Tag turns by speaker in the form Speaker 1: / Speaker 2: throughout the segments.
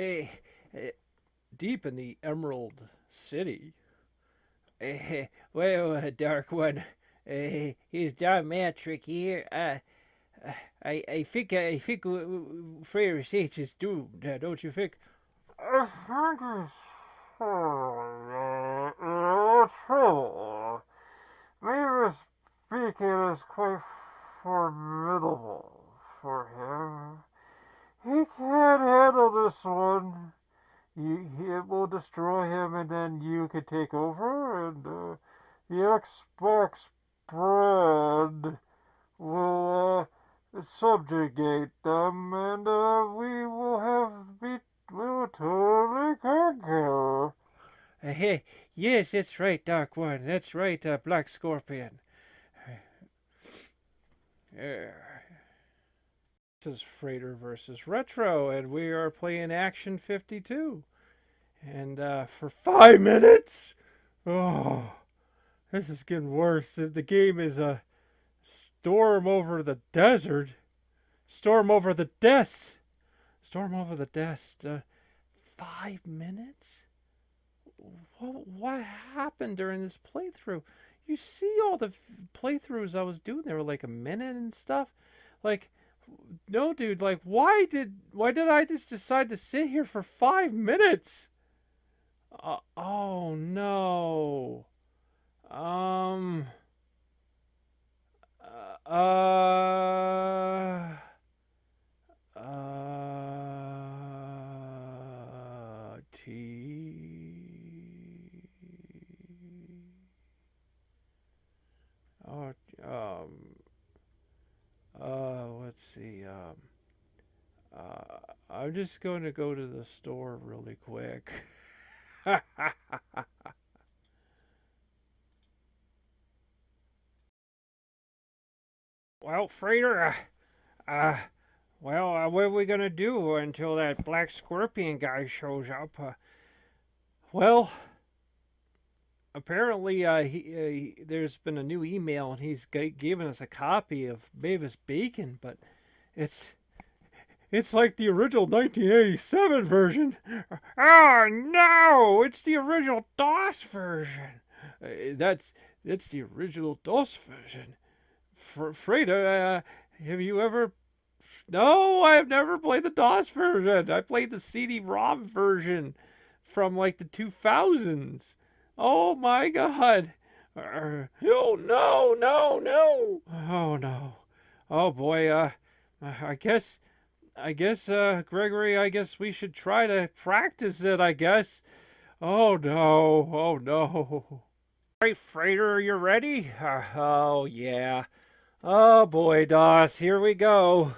Speaker 1: eh, deep in the Emerald City. Well, Dark One, he's Darmatric here. I think Frater Sage is doomed, don't you think?
Speaker 2: I think he's in trouble. Maybe speaking is quite formidable for him. He can't handle this one. It will destroy him, and then you can take over, and the X-Box brand will subjugate them, and we will totally conquer.
Speaker 1: Hey, yes, that's right, Dark One. That's right, Black Scorpion. Uh, this is Frater versus Retro, and we are playing Action 52. And for 5 minutes? Oh, this is getting worse. The game is a storm over the desert. Storm over the desk. Storm over the desk. 5 minutes? What happened during this playthrough? You see all the playthroughs I was doing, they were like a minute and stuff. Like, no, dude. Like, why did I just decide to sit here for 5 minutes? Oh no. Um. Uh. Uh. T. Oh. Let's see. I'm just going to go to the store really quick. Well, Frater, what are we gonna do until that black scorpion guy shows up? Well, apparently, there's been a new email, and he's given us a copy of Mavis Bacon, but it's it's like the original 1987 version. Oh no! It's the original DOS version. That's the original DOS version. Freda, have you ever? No, I have never played the DOS version. I played the CD-ROM version from like the 2000s. Oh my god. Oh no, no, no. Oh no. Oh boy, I guess Gregory, I guess we should try to practice it, I guess. Oh no. Oh no. All right, Frater, are you ready? Oh yeah. Oh boy, DOS, here we go.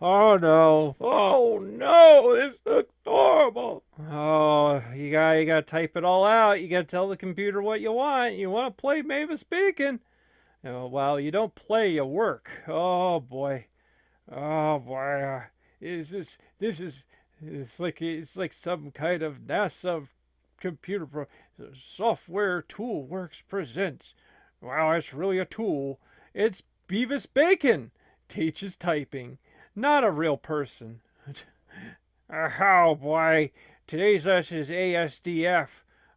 Speaker 1: Oh no. Oh no, this looks horrible. Oh, you gotta type it all out. You gotta tell the computer what you want. You wanna play Mavis Beacon. Oh, well, you don't play, you work. Oh boy. Oh boy. Is this is it's like some kind of NASA computer software tool works presents. Wow, it's really a tool. It's Beavis Bacon teaches typing, not a real person. Oh boy, today's lesson is ASDF.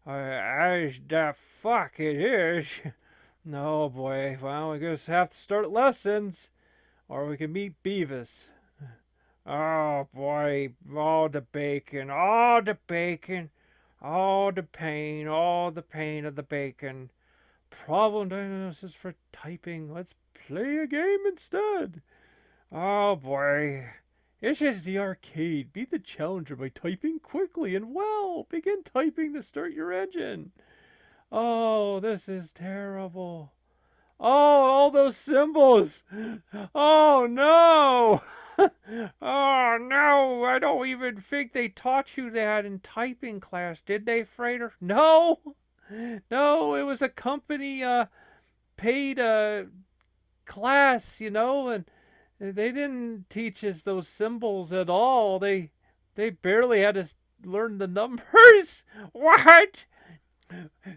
Speaker 1: As the fuck it is. No boy, well, we just have to start lessons, or we can meet Beavis. Oh boy, all the bacon, all the bacon, all the pain of the bacon. Problem diagnosis for typing. Let's play a game instead. Oh boy. This is the arcade. Beat the challenger by typing quickly and well. Begin typing to start your engine. Oh, this is terrible. Oh, all those symbols. Oh no. Oh no, I don't even think they taught you that in typing class, did they, Frater? No. No, it was a company paid class, and they didn't teach us those symbols at all. They barely had us learn the numbers. What?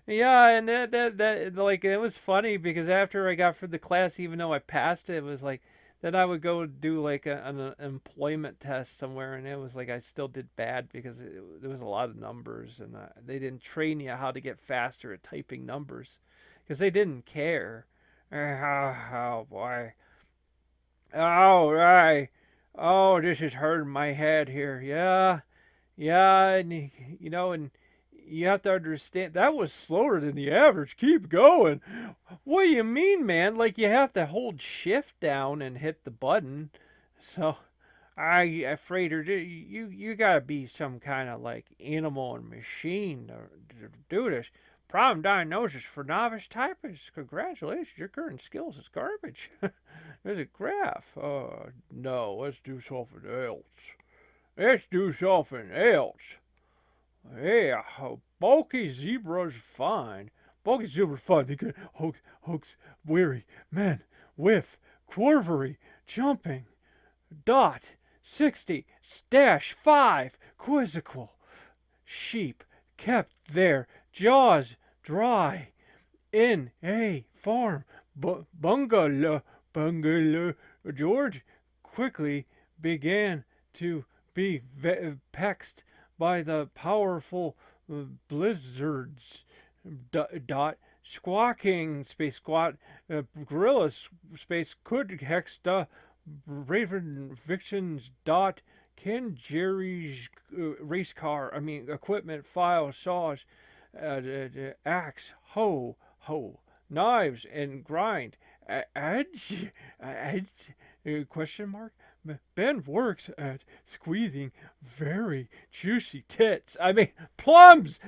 Speaker 1: Yeah, and that like it was funny because after I got through the class, even though I passed it, it was like then I would go do like an employment test somewhere, and it was like I still did bad because there was a lot of numbers, and they didn't train you how to get faster at typing numbers because they didn't care. Oh boy. Oh, right. Oh, this is hurting my head here. Yeah, yeah, and and you have to understand that was slower than the average. Keep going. What do you mean, man? Like you have to hold shift down and hit the button. So, Frater, you gotta be some kind of like animal and machine to do this. Problem diagnosis for novice typists. Congratulations, your current skills is garbage. There's a graph. No, let's do something else. Let's do something else. Yeah, bulky zebras fine. Bulky zebras fine. They get hoax, weary, men, whiff, quivery, jumping, dot, 60, stash, 5, quizzical, sheep, kept there, jaws, dry, in a farm, bungalow. George quickly began to be vexed by the powerful blizzards. Dot squawking space squat gorillas space could hex the raven fictions dot Ken Jerry's race car. I mean equipment file saws axe ho knives and grind edge question mark. Ben works at squeezing very juicy tits. I mean, plums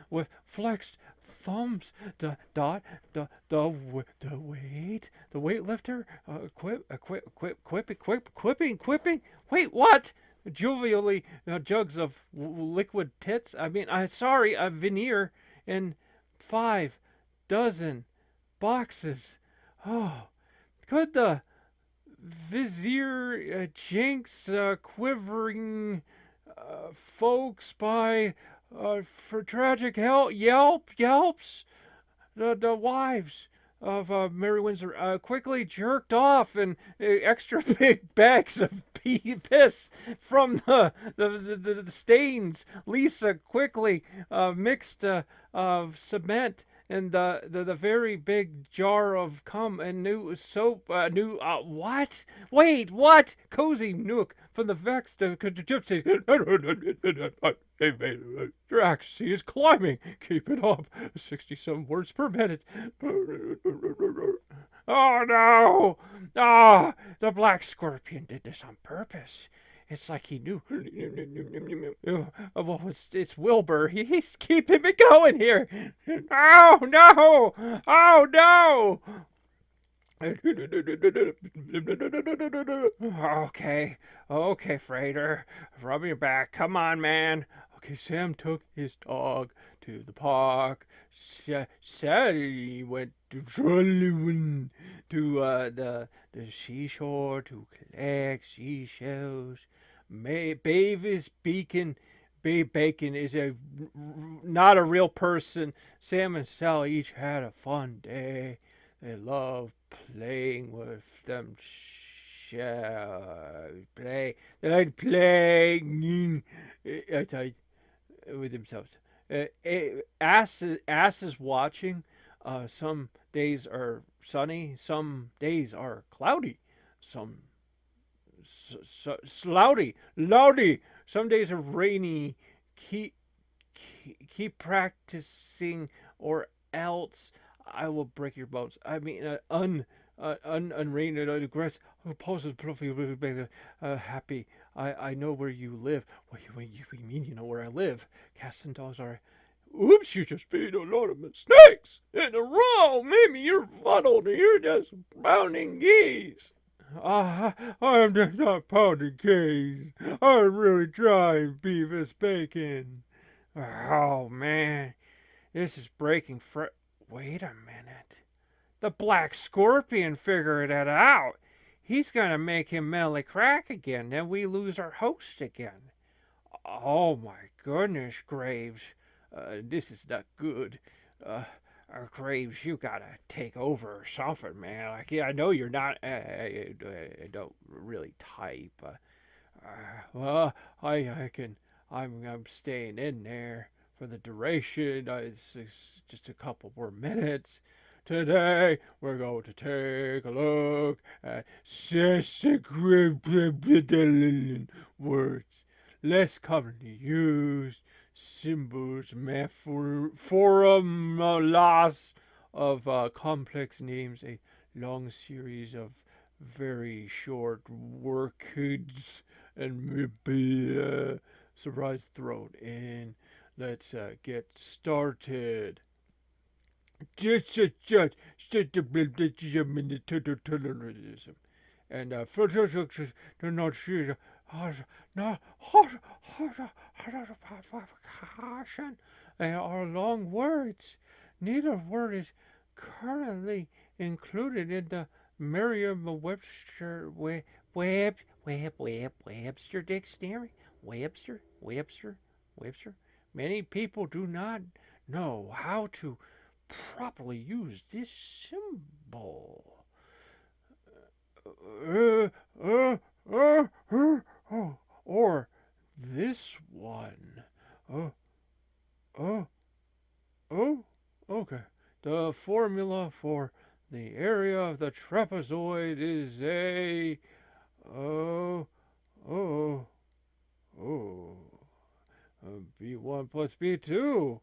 Speaker 1: with flexed thumbs. The weightlifter. Quipping. Wait, what? Jovially jugs of liquid tits. I mean, sorry, a veneer in 5 dozen boxes. Oh, could the Vizier Jinx quivering folks by for tragic yelps the wives of Mary Windsor quickly jerked off and extra big bags of piss from the stains. Lisa quickly mixed cement and the very big jar of cum and new soap, what? Wait, what? Cozy nook from the vexed gypsy. Drax, he is climbing. Keep it up. 67 words per minute. Oh no! Ah, the black scorpion did this on purpose. It's like he knew. Well, it's Wilbur. He's keeping me going here. Oh no! Oh no! Okay, Frater. Rub your back. Come on, man. Okay, Sam took his dog to the park. Sally went to Trollywood, to the seashore to collect seashells. Bavis Bacon is not a real person. Sam and Sally each had a fun day. They love playing with them shells. They like playing with themselves. Asses watching. Some days are sunny. Some days are cloudy. Some loudy. Some days are rainy. Keep practicing, or else I will break your bones. I mean, unrained grass. Pulses happy. I know where you live. What you mean you know where I live? Cats and dogs are. Oops, you just made a lot of mistakes in a row. Maybe you're fuddled and you're just pounding geese. I'm just not pounding keys. I'm really trying, Beavis Bacon. Oh, man. This is breaking Wait a minute. The Black Scorpion figured it out. He's going to make him mentally crack again. Then we lose our host again. Oh, my goodness, Graves. This is not good. Graves, you gotta take over or something, man. Like, yeah, I know you're not. I don't really type. Well, I can. I'm staying in there for the duration. It's just a couple more minutes. Today we're going to take a look at words less commonly used, symbols, formulas of complex names, a long series of very short words, and maybe surprise thrown in. Let's get started. And they are long words. Neither word is currently included in the Merriam-Webster Webster dictionary. Webster. Many people do not know how to properly use this symbol. Uh, uh, or this one. Oh, oh, oh, okay. The formula for the area of the trapezoid is a. Oh, oh, oh. B1 plus B2.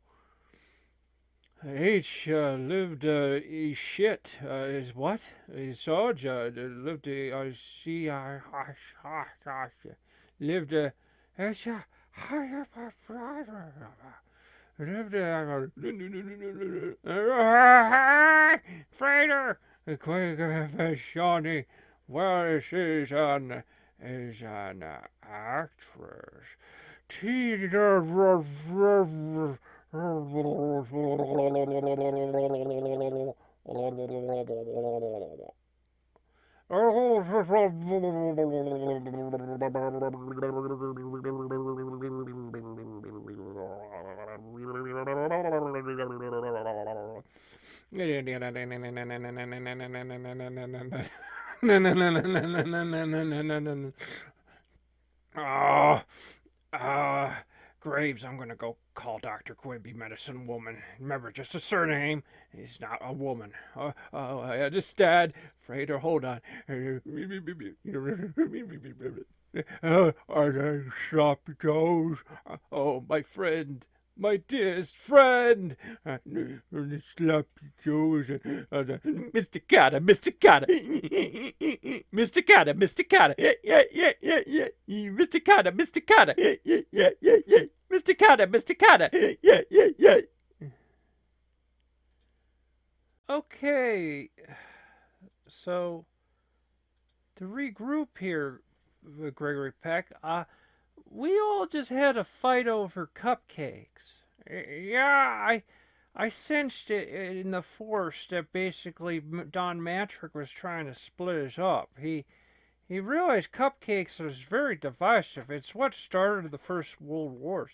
Speaker 1: H lived shit is what? Sarge lived lived Frater Shawnee well is an actress. Oh, Graves, I'm gonna go call Dr. Quimby Medicine Woman. Remember, just a surname. He's not a woman. I understand. Frater, hold on. Are they sloppy toes? Oh, my friend. My dearest friend, sloppy toes, Mr. Carter, Mr. Carter, Mr. Carter, Mr. Carter, yeah, Mr. Carter, Mr. Carter, yeah, Mr. Carter, Mr. Carter, yeah. Okay, so to regroup here, Gregory Peck, we all just had a fight over cupcakes. Yeah, I sensed it in the force that basically Don Matrick was trying to split us up. He realized cupcakes was very divisive. It's what started the First World Wars.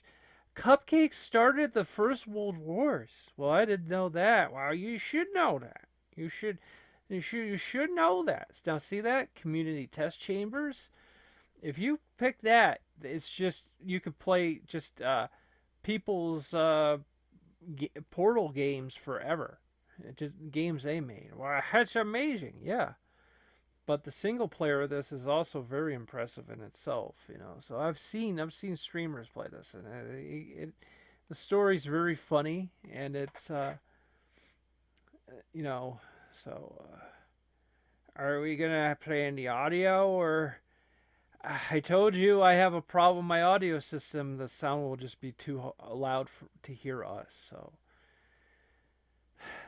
Speaker 1: Cupcakes started the First World Wars. Well, I didn't know that. Well, you should know that. You should know that. Now, see that community test chambers. If you pick that, it's just you could play just people's portal games forever. Just games they made. Wow, that's amazing. Yeah. But the single player of this is also very impressive in itself, So I've seen streamers play this, and the story's very funny, and it's you know. So, are we gonna play in the audio, or I told you I have a problem with my audio system. The sound will just be too loud to hear us. So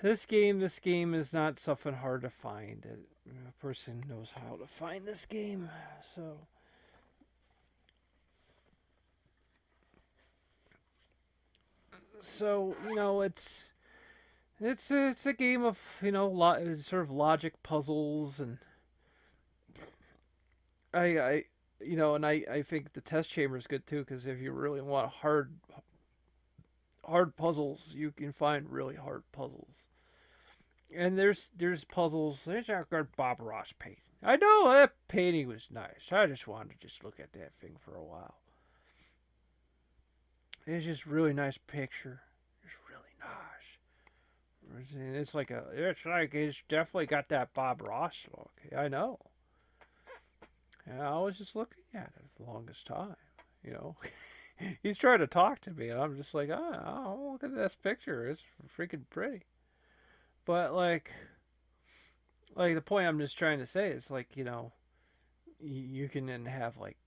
Speaker 1: this game is not something hard to find. A person knows how to find this game. So it's a game of sort of logic puzzles, and I think the test chamber is good too, because if you really want hard puzzles, you can find really hard puzzles. And there's puzzles. There's a good Bob Ross painting. I know that painting was nice. I just wanted to just look at that thing for a while. It's just really nice picture. It's really nice. It's like it's definitely got that Bob Ross look. I know. And I was just looking at it for the longest time. You know, he's trying to talk to me, and I'm just like, oh, look at this picture. It's freaking pretty. But like the point I'm just trying to say is like you can then have like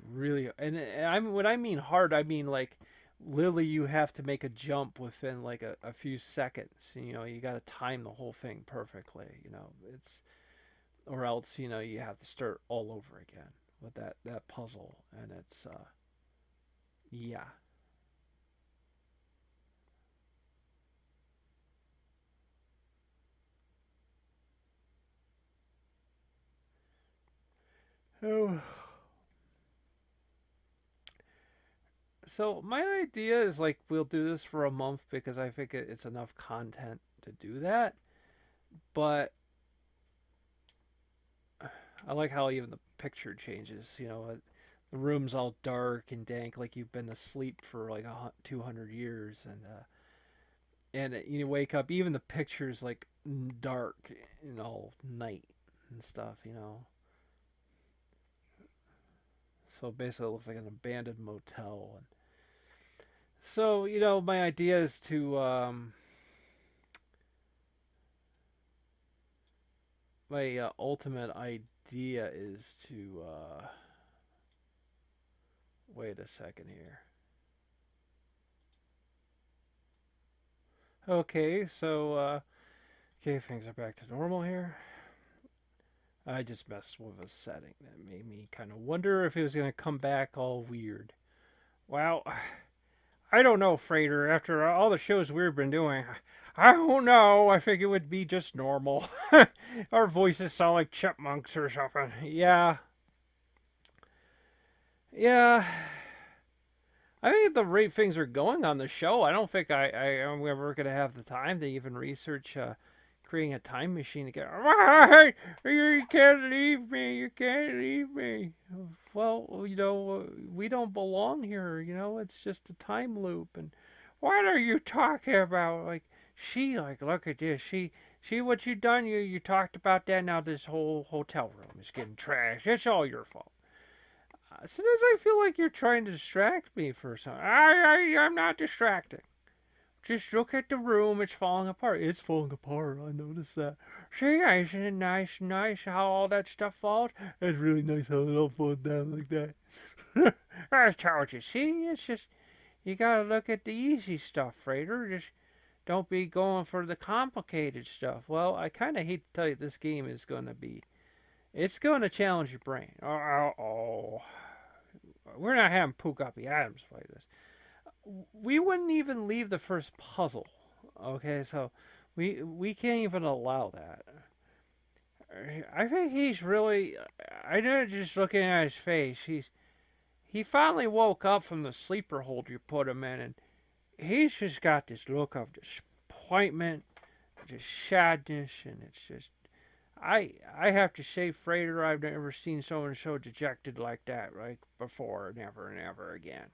Speaker 1: really and I'm when I mean hard I mean like literally you have to make a jump within like a few seconds. You got to time the whole thing perfectly. It's or else you have to start all over again with that puzzle, and it's yeah. Oh. So my idea is like we'll do this for a month because I think it's enough content to do that. But I like how even the picture changes. The room's all dark and dank, like you've been asleep for like 200 years, and you wake up. Even the picture's like dark and all night and stuff. So basically, it looks like an abandoned motel. And so my idea is to my ultimate idea is to wait a second here. Okay, so okay, things are back to normal here. I just messed with a setting that made me kind of wonder if it was going to come back all weird. Well, I don't know, Frater. After all the shows we've been doing, I don't know. I think it would be just normal. Our voices sound like chipmunks or something. Yeah, yeah. I think the rate things are going on the show, I don't think I am ever going to have the time to even research creating a time machine again. Hey, you can't leave me. You can't leave me. Well, we don't belong here. It's just a time loop. And what are you talking about? Like, look at this. See what you done. You talked about that. Now this whole hotel room is getting trashed. It's all your fault. Sometimes I feel like you're trying to distract me for something. I'm not distracting. Just look at the room. It's falling apart. It's falling apart. I noticed that. See, isn't it nice how all that stuff falls? It's really nice how it all falls down like that. I told you. See, it's just you gotta look at the easy stuff, Frater. Just don't be going for the complicated stuff. Well, I kind of hate to tell you this game is gonna be. It's gonna challenge your brain. Oh. We're not having Pukapi Adams play this. We wouldn't even leave the first puzzle. Okay, so we can't even allow that. I think he's really. I know just looking at his face. He finally woke up from the sleeper hold you put him in, and he's just got this look of disappointment, just sadness, and it's just. I have to say, Frater, I've never seen someone so dejected like that like before, never and ever again.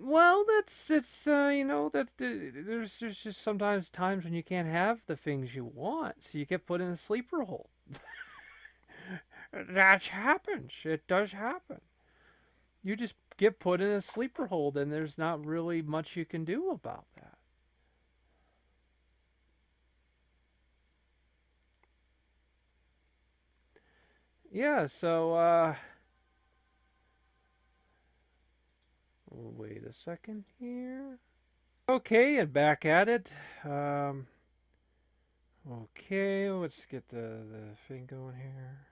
Speaker 1: Well, that's it's that there's just sometimes times when you can't have the things you want, so you get put in a sleeper hole. That happens. It does happen. You just get put in a sleeper hold, and there's not really much you can do about that. Yeah. So wait a second here. Okay, and back at it. Okay, let's get the thing going here.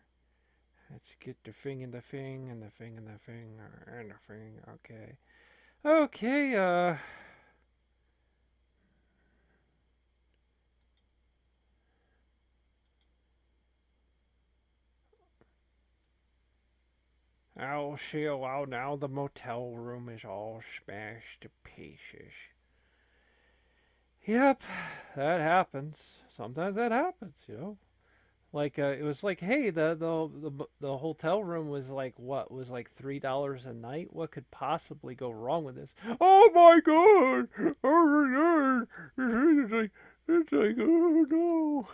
Speaker 1: Let's get the thing and the thing and the thing and the thing and the thing. Okay. Okay, I'll see how now the motel room is all smashed to pieces. Yep, that happens. Sometimes that happens, you know. Like it was like, hey, the hotel room was like what was like $3 a night. What could possibly go wrong with this? Oh my god! Oh my god! It's like oh no!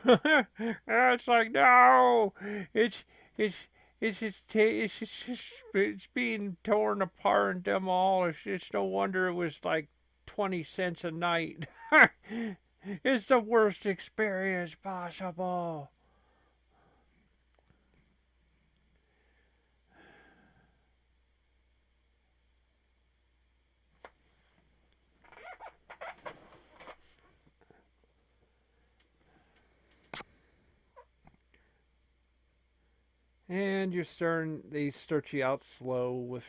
Speaker 1: It's like no! It's it's it's being torn apart and demolished. It's no wonder it was like 20 cents a night. It's the worst experience possible. And they start you out slow with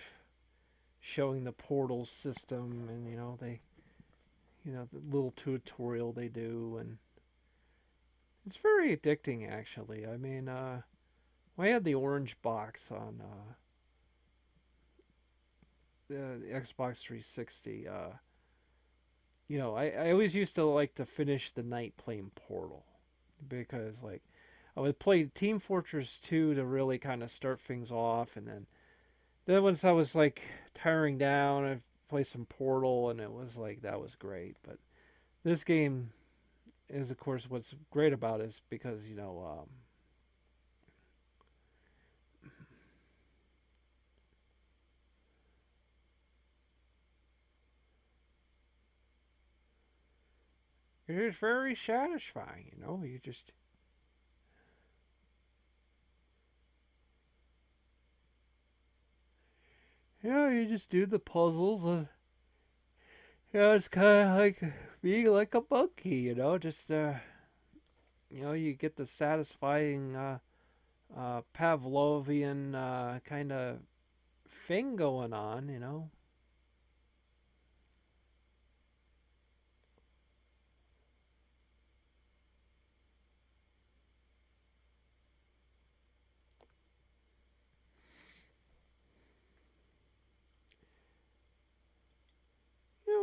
Speaker 1: showing the portal system, and the little tutorial they do, and it's very addicting actually. I mean, I had the orange box on the Xbox 360. I always used to like to finish the night playing Portal because like I would play Team Fortress 2 to really kind of start things off, and then once I was like tiring down, I played some Portal, and it was like that was great. But this game is, of course, what's great about it is because it is very satisfying. You just you just do the puzzles. It's kind of like being like a monkey. Just you get the satisfying Pavlovian kind of thing going on.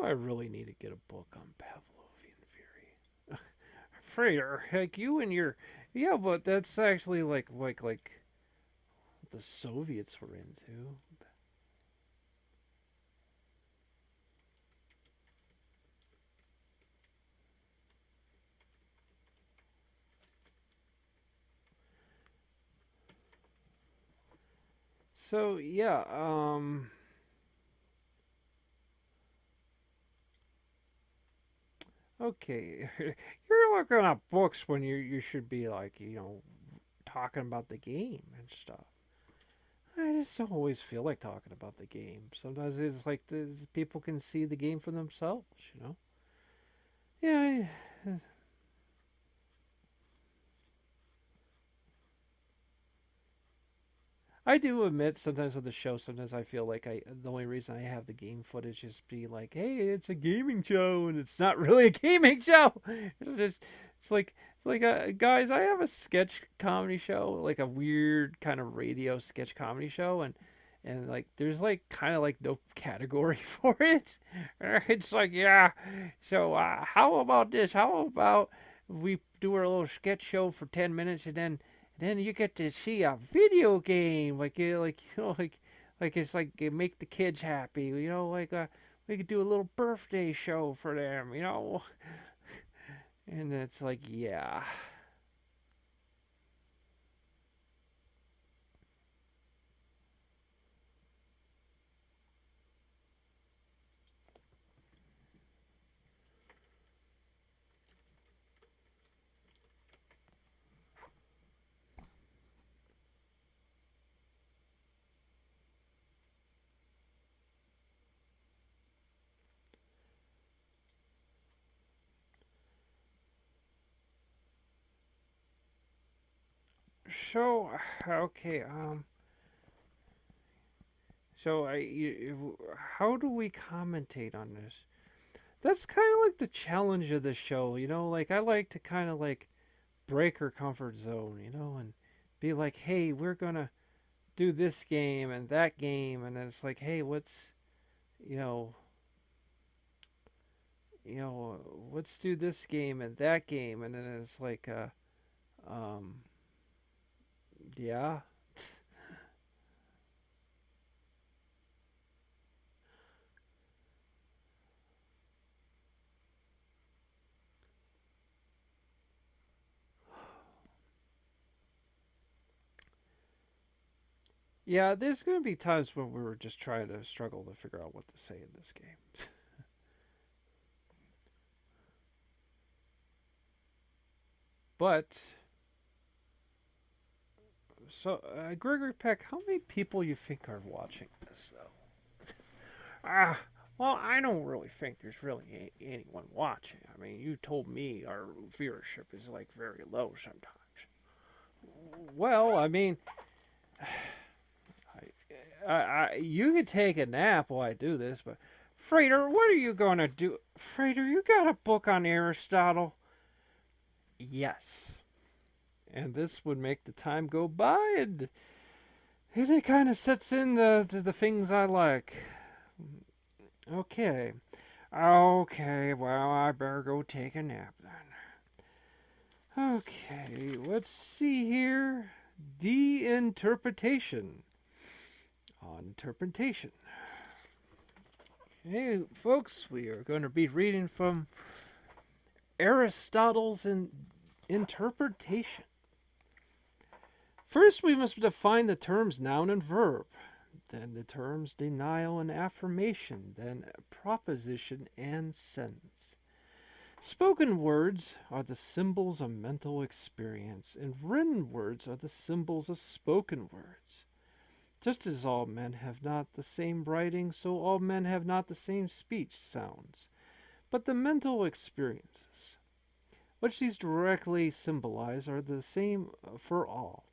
Speaker 1: I really need to get a book on Pavlovian theory. Frater, like you and your yeah, but that's actually like what the Soviets were into. So yeah, okay, you're looking at books when you should be like talking about the game and stuff. I just don't always feel like talking about the game. Sometimes it's like people can see the game for themselves. Yeah, I do admit sometimes with the show, sometimes I feel like the only reason I have the game footage is be like, hey, it's a gaming show, and it's not really a gaming show. It's like guys, I have a sketch comedy show, like a weird kind of radio sketch comedy show, and like there's like kind of like no category for it. It's like yeah, so how about this? How about we do our little sketch show for 10 minutes and then you get to see a video game like it's like it make the kids happy, like we could do a little birthday show for them. And it's like yeah. So okay, so how do we commentate on this? That's kind of like the challenge of the show, like I like to kind of like break her comfort zone, and be like, hey, we're gonna do this game and that game, and then it's like, hey, you know let's do this game and that game, and then it's like, um, yeah. Yeah, there's going to be times when we're just trying to struggle to figure out what to say in this game. But, so, Gregory Peck, how many people you think are watching this, though? Ah, well, I don't really think there's really anyone watching. I mean, you told me our viewership is like very low sometimes. Well, I mean, you could take a nap while I do this, but Frater, what are you gonna do? Frater, you got a book on Aristotle? Yes. And this would make the time go by, and it kind of sets in the things I like. Okay. Okay, well, I better go take a nap then. Okay, let's see here. De-interpretation. On interpretation. Hey, folks, we are going to be reading from Aristotle's interpretation. First, we must define the terms noun and verb, then the terms denial and affirmation, then proposition and sentence. Spoken words are the symbols of mental experience, and written words are the symbols of spoken words. Just as all men have not the same writing, so all men have not the same speech sounds, but the mental experiences, which these directly symbolize, are the same for all.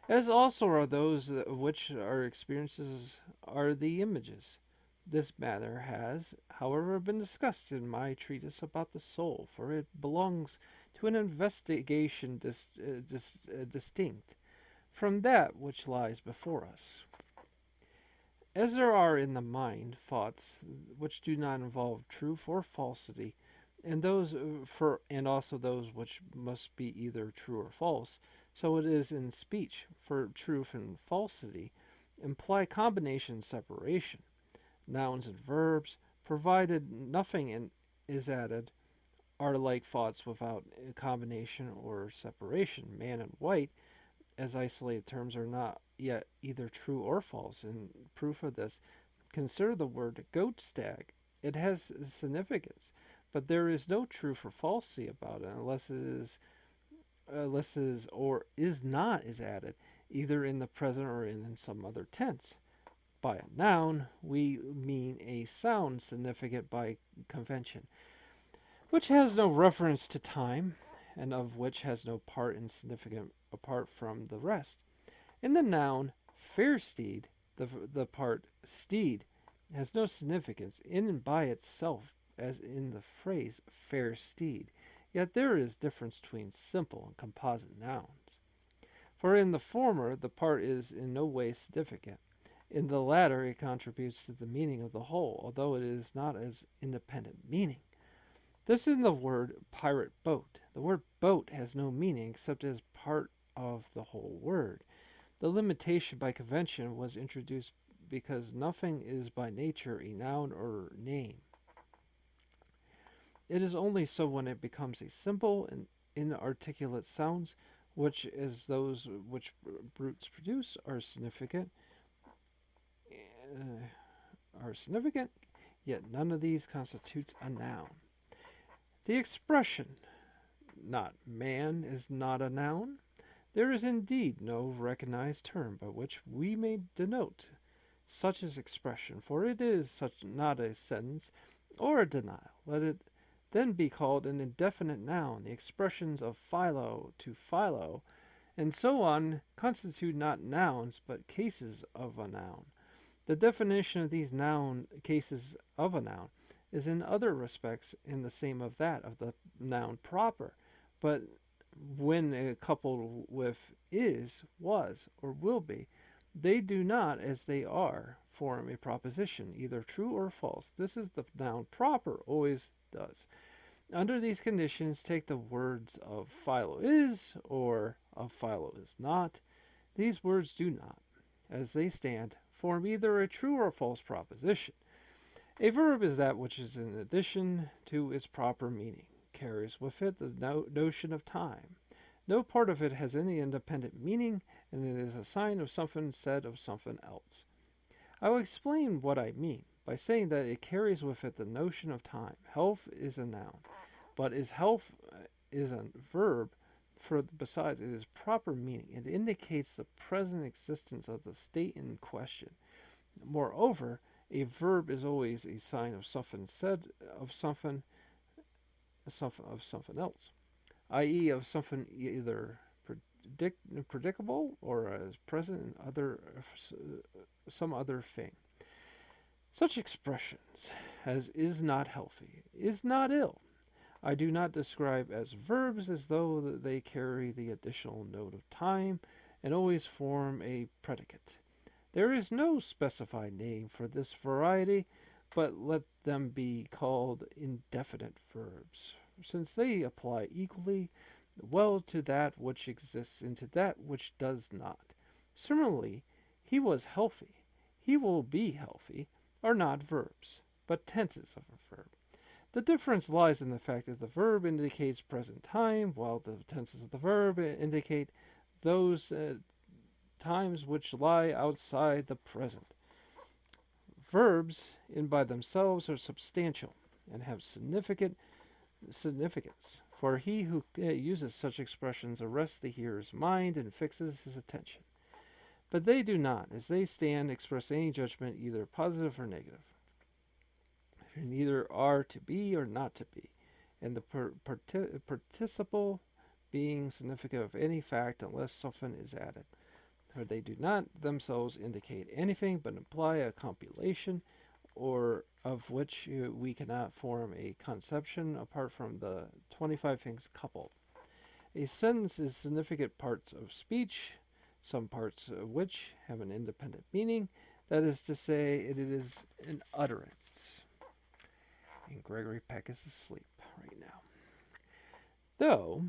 Speaker 1: As also are those which our experiences are the images. This matter has, however, been discussed in my treatise about the soul, for it belongs to an investigation distinct from that which lies before us. As there are in the mind thoughts which do not involve truth or falsity, and also those which must be either true or false, so it is in speech, for truth and falsity imply combination and separation. Nouns and verbs, provided nothing is added, are like thoughts without combination or separation. Man and white, as isolated terms, are not yet either true or false. In proof of this, consider the word goat stag. It has significance, but there is no truth or falsity about it unless or is not is added, either in the present or in some other tense. By a noun, we mean a sound significant by convention, which has no reference to time, and of which has no part in significant apart from the rest. In the noun fair steed, the part steed has no significance in and by itself, as in the phrase fair steed. Yet there is difference between simple and composite nouns. For in the former, the part is in no way significant. In the latter, it contributes to the meaning of the whole, although it is not as independent meaning. This is the word pirate boat. The word boat has no meaning except as part of the whole word. The limitation by convention was introduced because nothing is by nature a noun or name. It is only so when it becomes a simple and inarticulate sounds, which, as those which brutes produce, are significant, yet none of these constitutes a noun. The expression, not man, is not a noun. There is indeed no recognized term by which we may denote such as expression, for it is such not a sentence or a denial. Let it then be called an indefinite noun. The expressions of philo to philo, and so on, constitute not nouns, but cases of a noun. The definition of these cases of a noun is in other respects in the same of that of the noun proper, but when coupled with is, was, or will be, they do not as they are, form a proposition, either true or false. This is the noun proper always does. Under these conditions, take the words of Philo is or of Philo is not. These words do not, as they stand, form either a true or false proposition. A verb is that which is in addition to its proper meaning, carries with it the notion of time. No part of it has any independent meaning, and it is a sign of something said of something else. I will explain what I mean by saying that it carries with it the notion of time. Health is a noun, but health is a verb, for besides it is proper meaning. It indicates the present existence of the state in question. Moreover, a verb is always a sign of something said of something else, i.e., of something either predicable or as present in some other thing. Such expressions as is not healthy, is not ill, I do not describe as verbs as though they carry the additional note of time and always form a predicate. There is no specified name for this variety, but let them be called indefinite verbs, since they apply equally well to that which exists and to that which does not. Similarly, he was healthy, he will be healthy, are not verbs, but tenses of a verb. The difference lies in the fact that the verb indicates present time, while the tenses of the verb indicate those times which lie outside the present. Verbs, in by themselves, are substantial and have significance, for he who uses such expressions arrests the hearer's mind and fixes his attention. But they do not, as they stand, express any judgment, either positive or negative. They neither are to be or not to be, and the participle being significant of any fact unless something is added. For they do not themselves indicate anything, but imply a compilation, or of which we cannot form a conception apart from the 25 things coupled. A sentence is significant parts of speech, some parts of which have an independent meaning, that is to say, it is an utterance. And Gregory Peck is asleep right now. Though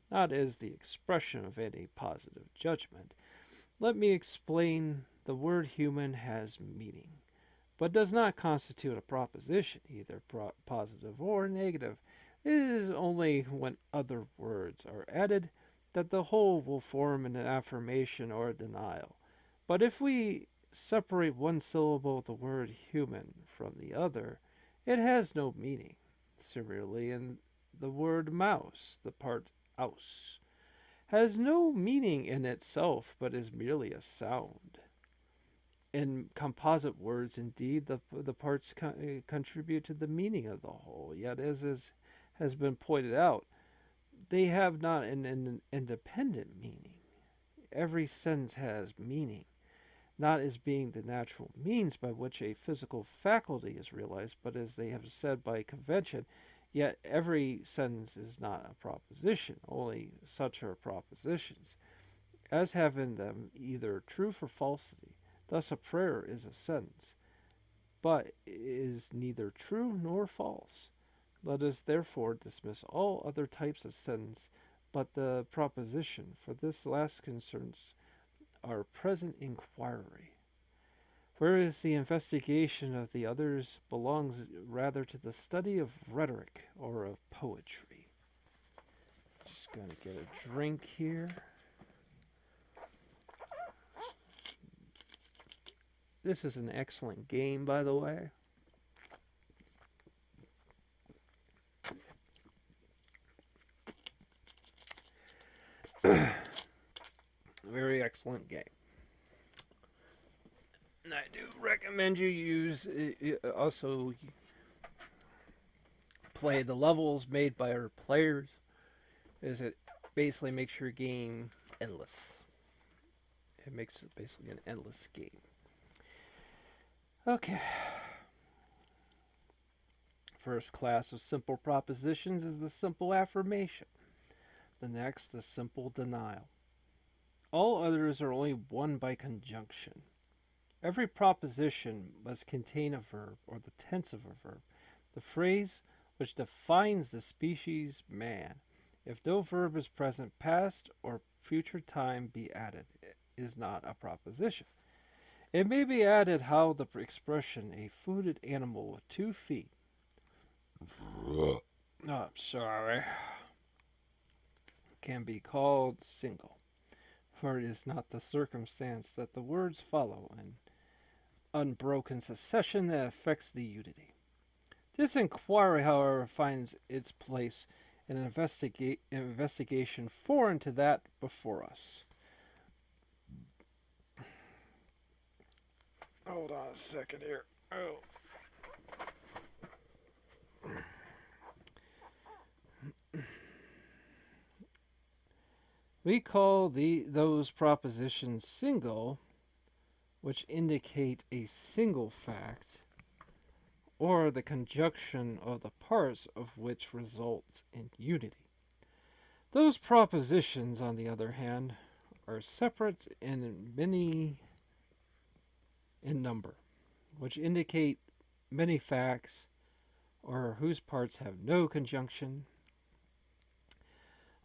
Speaker 1: not as the expression of any positive judgment, let me explain. The word human has meaning, but does not constitute a proposition, either positive or negative. It is only when other words are added that the whole will form an affirmation or a denial. But if we separate one syllable of the word human from the other, it has no meaning. Similarly, in the word mouse, the part aus has no meaning in itself, but is merely a sound. In composite words, indeed, the parts contribute to the meaning of the whole, yet as has been pointed out, they have not an independent meaning. Every sentence has meaning, not as being the natural means by which a physical faculty is realized, but as they have said by convention. Yet every sentence is not a proposition, only such are propositions, as have in them either truth or falsity. Thus a prayer is a sentence, but is neither true nor false. Let us therefore dismiss all other types of sentence but the proposition, for this last concerns our present inquiry, whereas the investigation of the others belongs rather to the study of rhetoric or of poetry. Just going to get a drink here. This is an excellent game, by the way. Very excellent game. And I do recommend you use also play the levels made by our players, as it basically makes your game endless. It makes it basically an endless game. Okay. First class of simple propositions is the simple affirmation. The next, the simple denial. All others are only one by conjunction. Every proposition must contain a verb or the tense of a verb, the phrase which defines the species man. If no verb is present, past or future time be added, is not a proposition. It may be added how the expression a footed animal with 2 feet. Oh, I'm sorry. Can be called single, for it is not the circumstance that the words follow in unbroken succession that affects the unity. This inquiry, however, finds its place in an investigation foreign to that before us. Hold on a second here. Oh. We call those propositions single, which indicate a single fact, or the conjunction of the parts of which results in unity. Those propositions, on the other hand, are separate and many in number, which indicate many facts, or whose parts have no conjunction.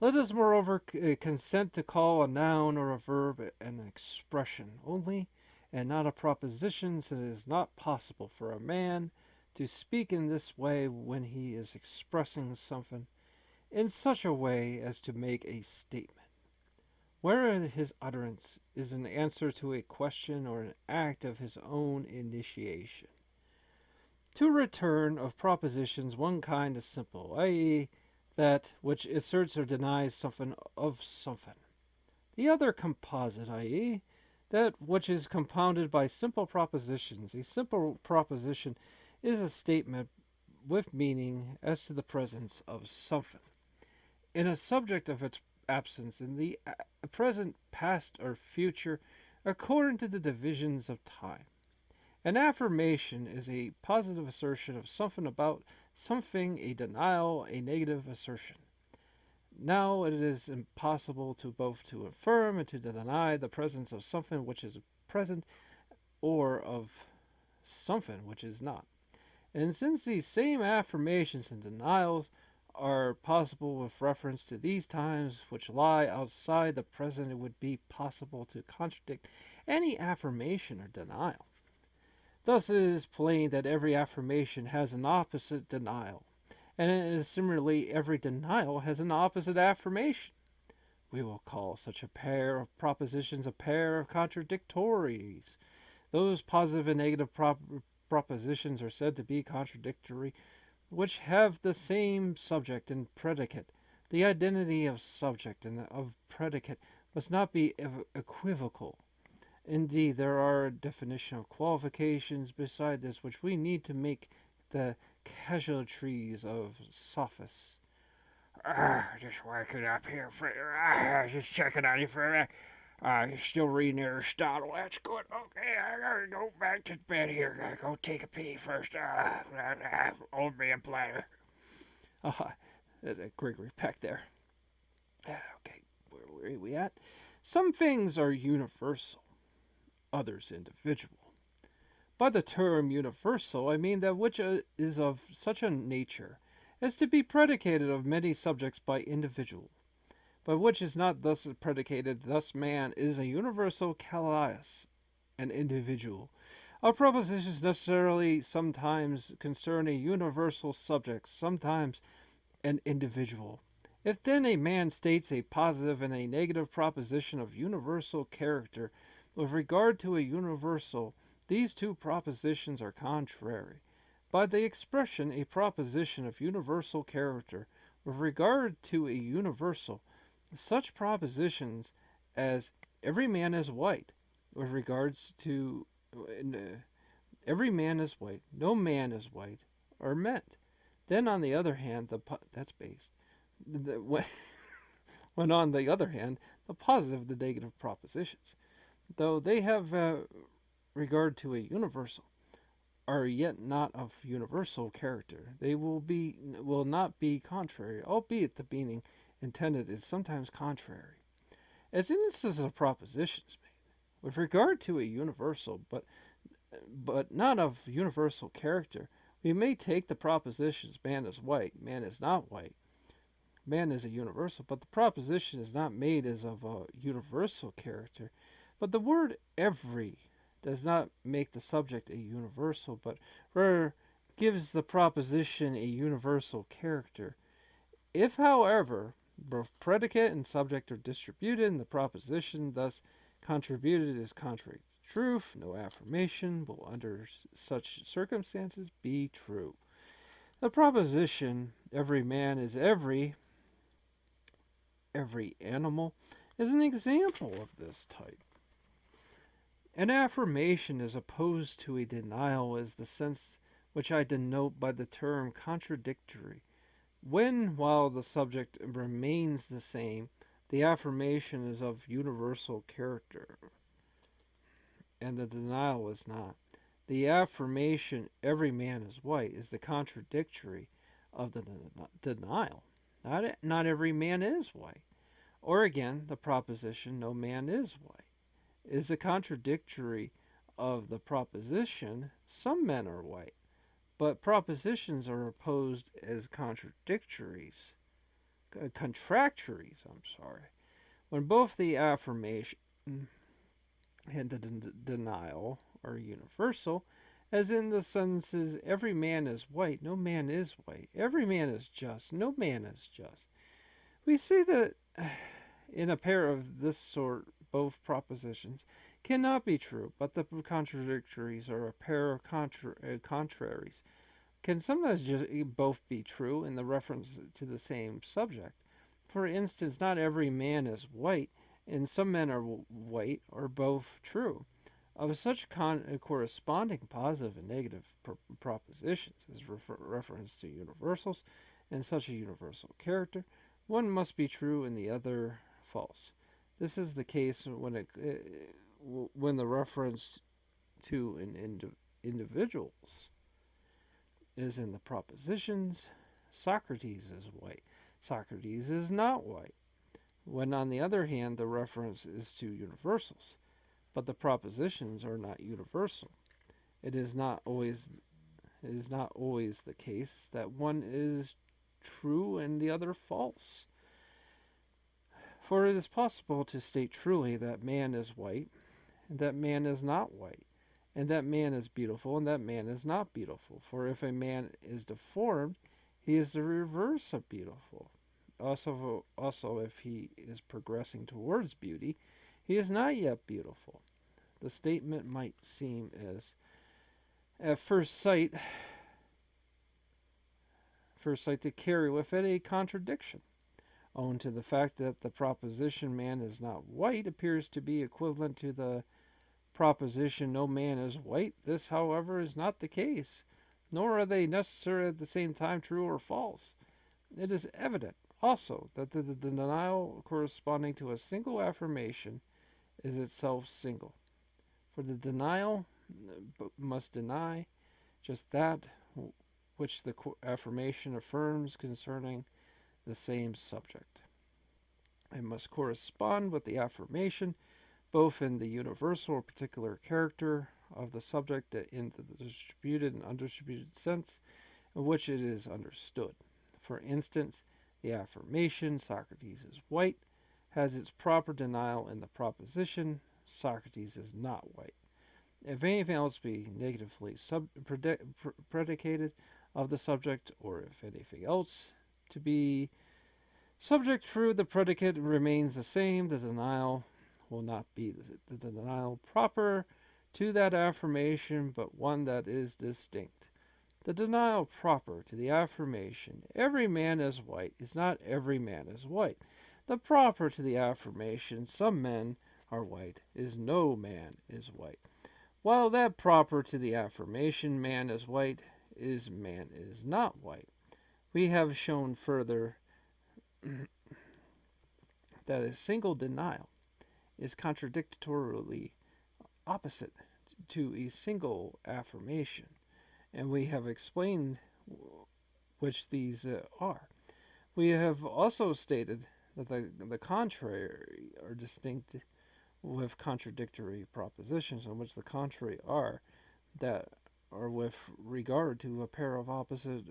Speaker 1: Let us, moreover, consent to call a noun or a verb an expression only, and not a proposition, since it is not possible for a man to speak in this way when he is expressing something in such a way as to make a statement, where his utterance is an answer to a question or an act of his own initiation. To return of propositions, one kind is simple, i.e., that which asserts or denies something of something. The other composite, i.e., that which is compounded by simple propositions. A simple proposition is a statement with meaning as to the presence of something in a subject of its absence in the present, past, or future, according to the divisions of time. An affirmation is a positive assertion of something about something, a denial, a negative assertion. Now it is impossible to both to affirm and to deny the presence of something which is present, or of something which is not. And since these same affirmations and denials are possible with reference to these times which lie outside the present, it would be possible to contradict any affirmation or denial. Thus it is plain that every affirmation has an opposite denial, and it is similarly every denial has an opposite affirmation. We will call such a pair of propositions a pair of contradictories. Those positive and negative propositions are said to be contradictory, which have the same subject and predicate. The identity of subject and of predicate must not be equivocal. Indeed, there are definitional qualifications beside this which we need to make the casualties of sophists.
Speaker 2: Just waking up here, Frater. Just checking on you for you're still reading Aristotle. That's good. Okay, I gotta go back to bed here. Gotta go take a pee first. Old man bladder.
Speaker 1: Gregory Peck there. Okay, where are we at? Some things are universal, others individual. By the term universal, I mean that which is of such a nature as to be predicated of many subjects by individual, but which is not thus predicated. Thus man is a universal kalaios, an individual. Our propositions necessarily sometimes concern a universal subject, sometimes an individual. If then a man states a positive and a negative proposition of universal character with regard to a universal, these two propositions are contrary. By the expression a proposition of universal character with regard to a universal, such propositions as every man is white with regards to every man is white, no man is white, are meant. Then on the other hand, that's based. When on the other hand, the positive, the negative propositions, though they have regard to a universal, are yet not of universal character. They will not be contrary, albeit the meaning intended is sometimes contrary. As instances of propositions made, With regard to a universal, but not of universal character, we may take the propositions man is white, man is not white, man is a universal, but the proposition is not made as of a universal character. But the word every does not make the subject a universal, but rather gives the proposition a universal character. If, however, both predicate and subject are distributed, and the proposition thus contributed is contrary to truth, no affirmation will, under such circumstances, be true. The proposition, every man is every animal, is an example of this type. An affirmation is opposed to a denial as the sense which I denote by the term contradictory. When, while the subject remains the same, the affirmation is of universal character, and the denial is not. The affirmation, every man is white, is the contradictory of the denial. Not every man is white. Or again, the proposition, no man is white, is the contradictory of the proposition, some men are white. But propositions are opposed as contradictories, contractories, when both the affirmation and the denial are universal, as in the sentences, every man is white, no man is white, every man is just, no man is just. We see that in a pair of this sort, both propositions cannot be true, but the contradictories are a pair of contraries. Can sometimes just both be true in the reference to the same subject. For instance, not every man is white, and some men are white, are both true. Of such corresponding positive and negative propositions as reference to universals and such a universal character, one must be true and the other false. This is the case when the reference to individuals is in the propositions. Socrates is white. Socrates is not white. When, on the other hand, the reference is to universals, but the propositions are not universal. It is not always the case that one is true and the other false. For it is possible to state truly that man is white, and that man is not white, and that man is beautiful, and that man is not beautiful. For if a man is deformed, he is the reverse of beautiful. Also, if he is progressing towards beauty, he is not yet beautiful. The statement might seem as, at first sight, to carry with it a contradiction, owing to the fact that the proposition man is not white appears to be equivalent to the proposition no man is white. This, however, is not the case, nor are they necessarily at the same time true or false. It is evident also that the denial corresponding to a single affirmation is itself single. For the denial must deny just that which the affirmation affirms concerning the same subject. It must correspond with the affirmation both in the universal or particular character of the subject and in the distributed and undistributed sense in which it is understood. For instance, the affirmation, Socrates is white, has its proper denial in the proposition, Socrates is not white. If anything else be negatively predicated of the subject, or if anything else to be subject through the predicate remains the same, the denial will not be the denial proper to that affirmation, but one that is distinct. The denial proper to the affirmation, every man is white, is not every man is white. The proper to the affirmation, some men are white, is no man is white. While that proper to the affirmation, man is white, is man is not white. We have shown further that a single denial is contradictorily opposite to a single affirmation, and we have explained which these are. We have also stated that the contrary are distinct with contradictory propositions in which the contrary are that are with regard to a pair of opposite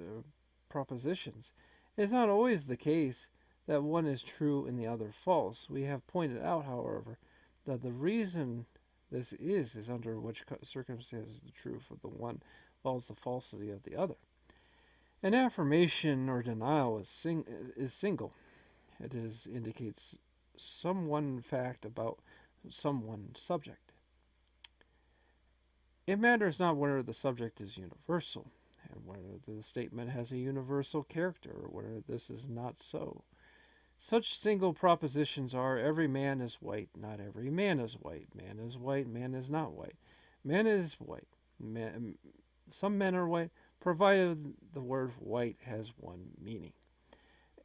Speaker 1: propositions. It is not always the case that one is true and the other false. We have pointed out, however, that the reason this is under which circumstances the truth of the one follows the falsity of the other. An affirmation or denial is single. It indicates some one fact about some one subject. It matters not whether the subject is universal, and whether the statement has a universal character, or whether this is not so. Such single propositions are every man is white, not every man is white, man is white, man is not white, man is white, some men are white, provided the word white has one meaning.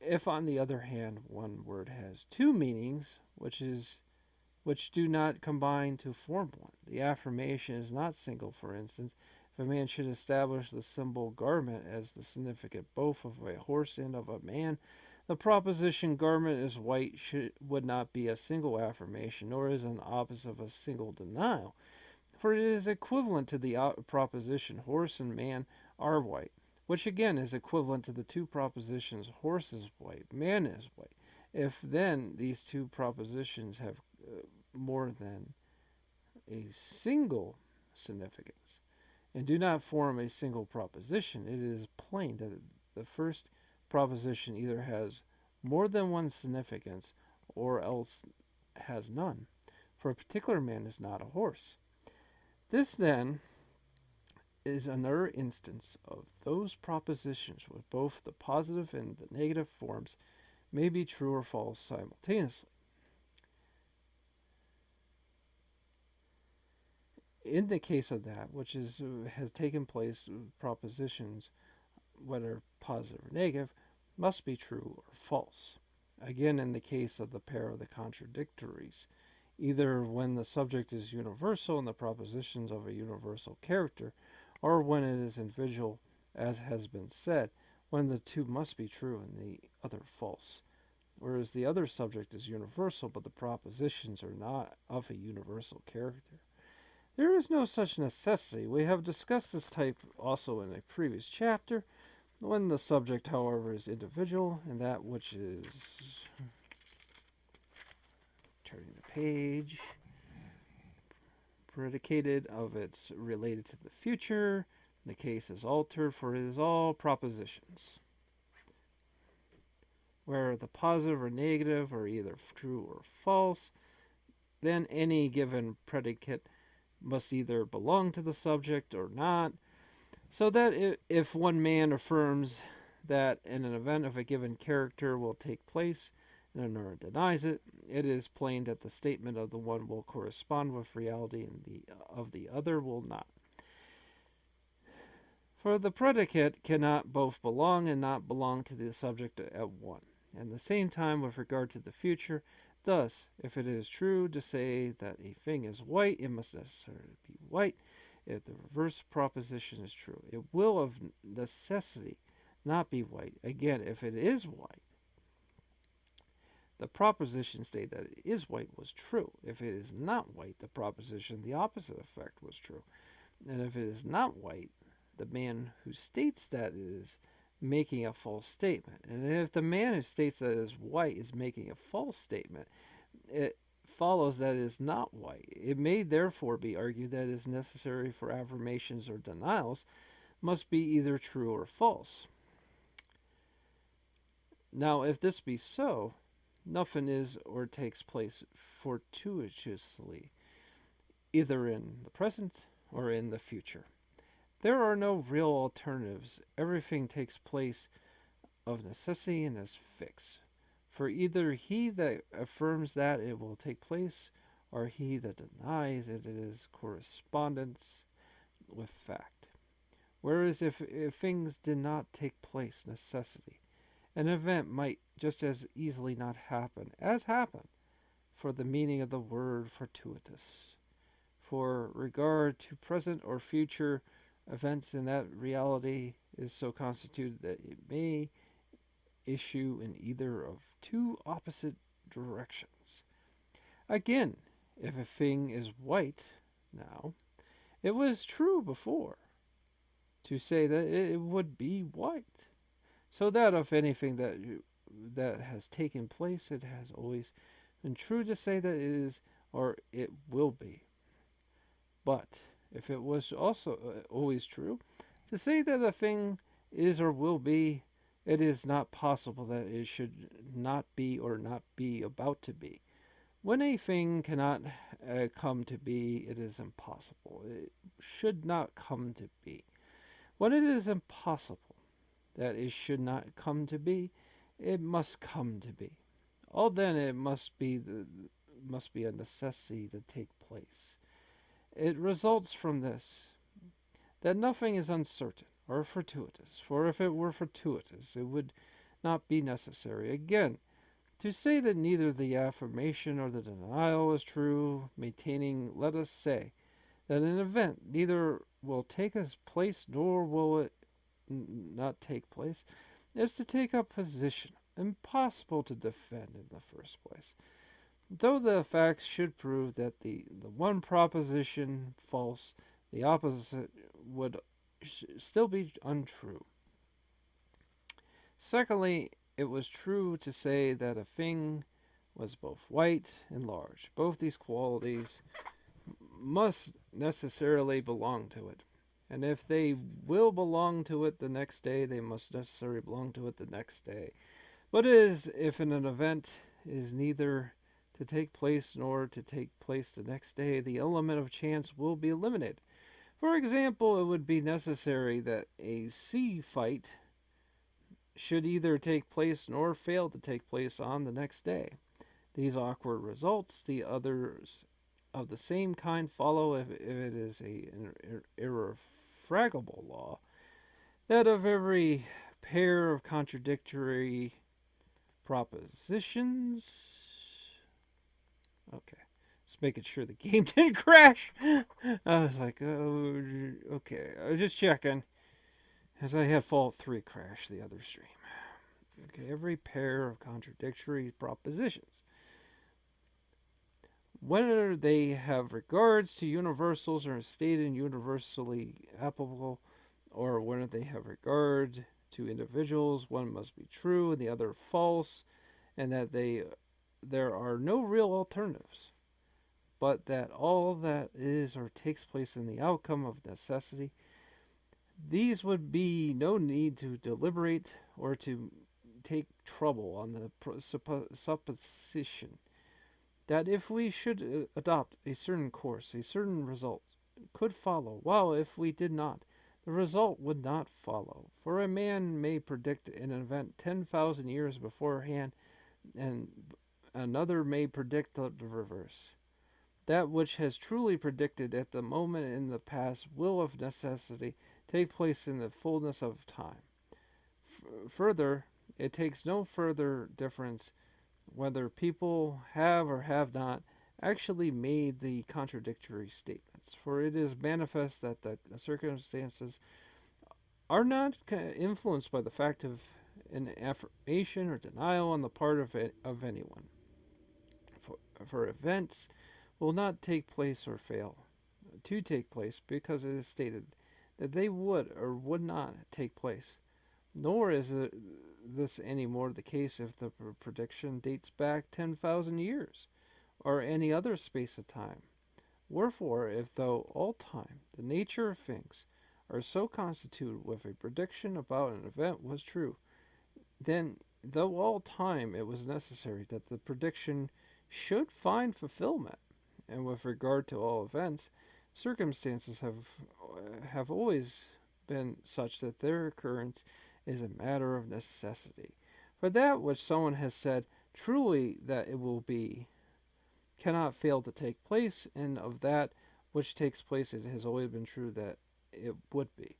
Speaker 1: If, on the other hand, one word has two meanings, which do not combine to form one, the affirmation is not single. For instance, if a man should establish the symbol garment as the significant both of a horse and of a man, the proposition garment is white would not be a single affirmation, nor is an opposite of a single denial, for it is equivalent to the proposition horse and man are white, which again is equivalent to the two propositions horse is white, man is white. If then these two propositions have more than a single significance and do not form a single proposition, it is plain that the first proposition either has more than one significance or else has none, for a particular man is not a horse. This then is another instance of those propositions with both the positive and the negative forms may be true or false simultaneously. In the case of that which has taken place, propositions, whether positive or negative, must be true or false. Again, in the case of the pair of the contradictories, either when the subject is universal and the propositions of a universal character, or when it is individual, as has been said, when the two must be true and the other false. Whereas the other subject is universal, but the propositions are not of a universal character. There is no such necessity. We have discussed this type also in a previous chapter, when the subject, however, is individual, and that which is, turning the page, predicated of its related to the future, the case is altered, for it is all propositions, where the positive or negative are either true or false, then any given predicate must either belong to the subject or not, so that if one man affirms that an event of a given character will take place and another denies it, it is plain that the statement of the one will correspond with reality and of the other will not. For the predicate cannot both belong and not belong to the subject at one, and the same time with regard to the future. Thus, if it is true to say that a thing is white, it must necessarily be white. If the reverse proposition is true, it will of necessity not be white. Again, if it is white, the proposition state that it is white was true. If it is not white, the proposition, the opposite effect was true. And if it is not white, the man who states that is making a false statement. And if the man who states that it is white is making a false statement, it follows that it is not white. It may therefore be argued that it is necessary for affirmations or denials must be either true or false. Now, if this be so, nothing is or takes place fortuitously, either in the present or in the future. There are no real alternatives. Everything takes place of necessity and is fixed. For either he that affirms that it will take place, or he that denies it is correspondence with fact. Whereas if things did not take place, necessity, an event might just as easily not happen as happen, for the meaning of the word fortuitous. For regard to present or future events in that reality is so constituted that it may issue in either of two opposite directions. Again, If a thing is white now, it was true before to say that it would be white. So that if anything that has taken place, it has always been true to say that it is or it will be. But if it was also always true to say that a thing is or will be, it is not possible that it should not be or not be about to be. When a thing cannot come to be, it is impossible. It should not come to be. When it is impossible that it should not come to be, it must come to be. All then it must be a necessity to take place. It results from this that nothing is uncertain or fortuitous, for if it were fortuitous, it would not be necessary. Again, to say that neither the affirmation or the denial is true, maintaining, let us say, that an event neither will take its place nor will it not take place, is to take a position impossible to defend in the first place. Though the facts should prove that the one proposition false, the opposite would still be untrue. Secondly, it was true to say that a thing was both white and large. Both these qualities must necessarily belong to it. And if they will belong to it the next day, they must necessarily belong to it the next day. But it is if an event is neither to take place nor to take place the next day, the element of chance will be eliminated. For example, it would be necessary that a sea fight should either take place nor fail to take place on the next day. These awkward results, the others of the same kind, follow if it is an irrefragable law, that of every pair of contradictory propositions. Okay. Just making sure the game didn't crash. I was like, oh, okay. I was just checking. As I had Fallout 3 crash the other stream. Okay, every pair of contradictory propositions. Whether they have regards to universals or stated universally applicable, or whether they have regard to individuals, one must be true and the other false, and that there are no real alternatives, but that all that is or takes place in the outcome of necessity. These would be no need to deliberate or to take trouble on the supposition that if we should adopt a certain course, a certain result could follow, while if we did not, the result would not follow. For a man may predict an event 10,000 years beforehand, and another may predict the reverse. That which has truly predicted at the moment in the past will of necessity take place in the fullness of time. Further, it takes no further difference whether people have or have not actually made the contradictory statements, for it is manifest that the circumstances are not influenced by the fact of an affirmation or denial on the part of anyone. For events will not take place or fail to take place because it is stated that they would or would not take place. Nor is this any more the case if the prediction dates back 10,000 years or any other space of time. Wherefore, if though all time, the nature of things, are so constituted with a prediction about an event was true, then though all time it was necessary that the prediction should find fulfillment. And with regard to all events, circumstances have always been such that their occurrence is a matter of necessity. For that which someone has said truly that it will be cannot fail to take place, and of that which takes place it has always been true that it would be.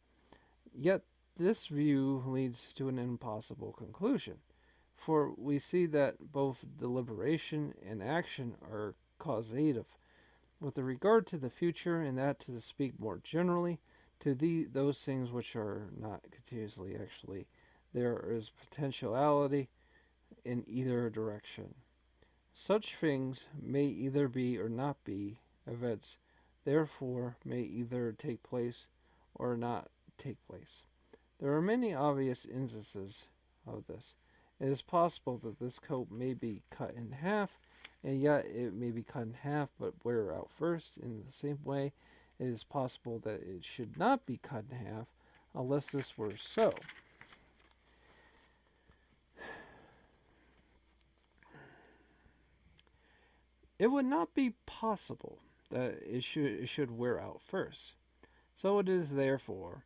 Speaker 1: Yet this view leads to an impossible conclusion, for we see that both deliberation and action are causative, with regard to the future, and that, to speak more generally, to those things which are not continuously actually. There is potentiality in either direction. Such things may either be or not be events, therefore may either take place or not take place. There are many obvious instances of this. It is possible that this coat may be cut in half, and yet it may be cut in half but wear out first. In the same way, it is possible that it should not be cut in half unless this were so. It would not be possible that it should wear out first. So it is therefore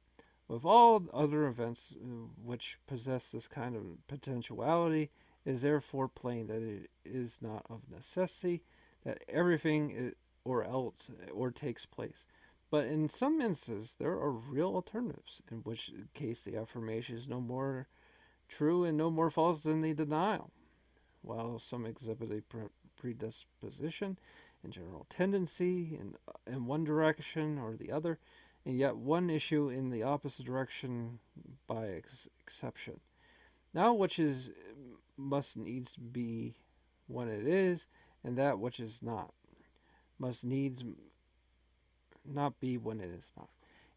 Speaker 1: with all other events which possess this kind of potentiality, it is therefore plain that it is not of necessity that everything or else or takes place. But in some instances, there are real alternatives, in which case the affirmation is no more true and no more false than the denial. While some exhibit a predisposition and general tendency in one direction or the other, and yet one issue in the opposite direction by exception. Now, which is must needs be when it is, and that which is not must needs not be when it is not.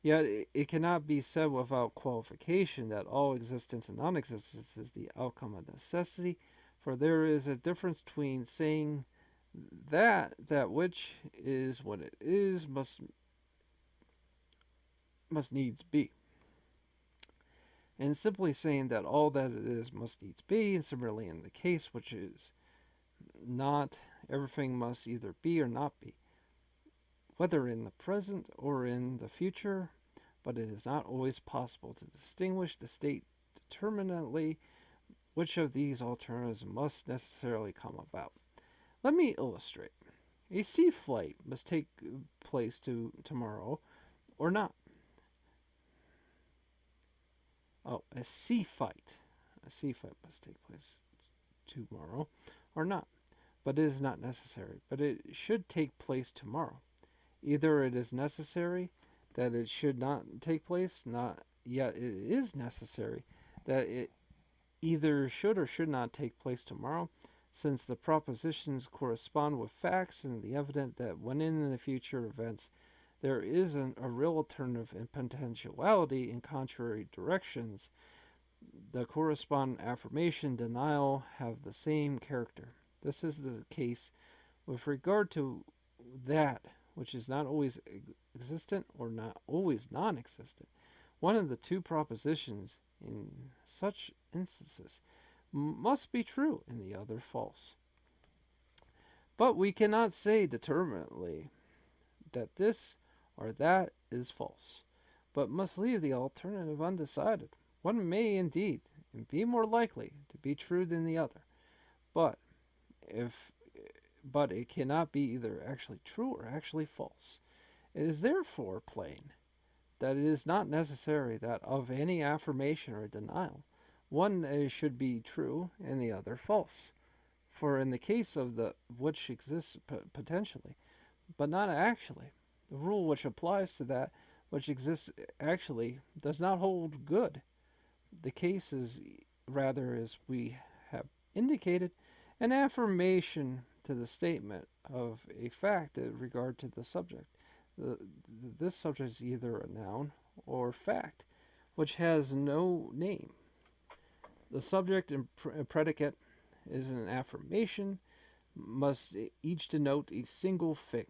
Speaker 1: Yet it cannot be said without qualification that all existence and non-existence is the outcome of necessity, for there is a difference between saying that which is what it is must needs be, and simply saying that all that it is must needs be, and similarly in the case which is not, everything must either be or not be, whether in the present or in the future, but it is not always possible to distinguish the state determinately which of these alternatives must necessarily come about. Let me illustrate. A sea flight must take place tomorrow or not. A sea fight. A sea fight must take place tomorrow or not. But it is not necessary. But it should take place tomorrow. Either it is necessary that it should not take place, not yet it is necessary that it either should or should not take place tomorrow, since the propositions correspond with facts and the evident that when in the future events there is a real alternative in potentiality in contrary directions, the corresponding affirmation denial have the same character. This is the case with regard to that which is not always existent or not always non-existent. One of the two propositions in such instances must be true and the other false. But we cannot say determinately that this or that is false, but must leave the alternative undecided. One may indeed be more likely to be true than the other, but it cannot be either actually true or actually false. It is therefore plain that it is not necessary that of any affirmation or denial, one should be true and the other false. For in the case of the which exists potentially, but not actually, the rule which applies to that which exists actually does not hold good. The case is rather, as we have indicated, an affirmation to the statement of a fact in regard to the subject. This subject is either a noun or fact, which has no name. The subject and predicate is an affirmation, must each denote a single thing.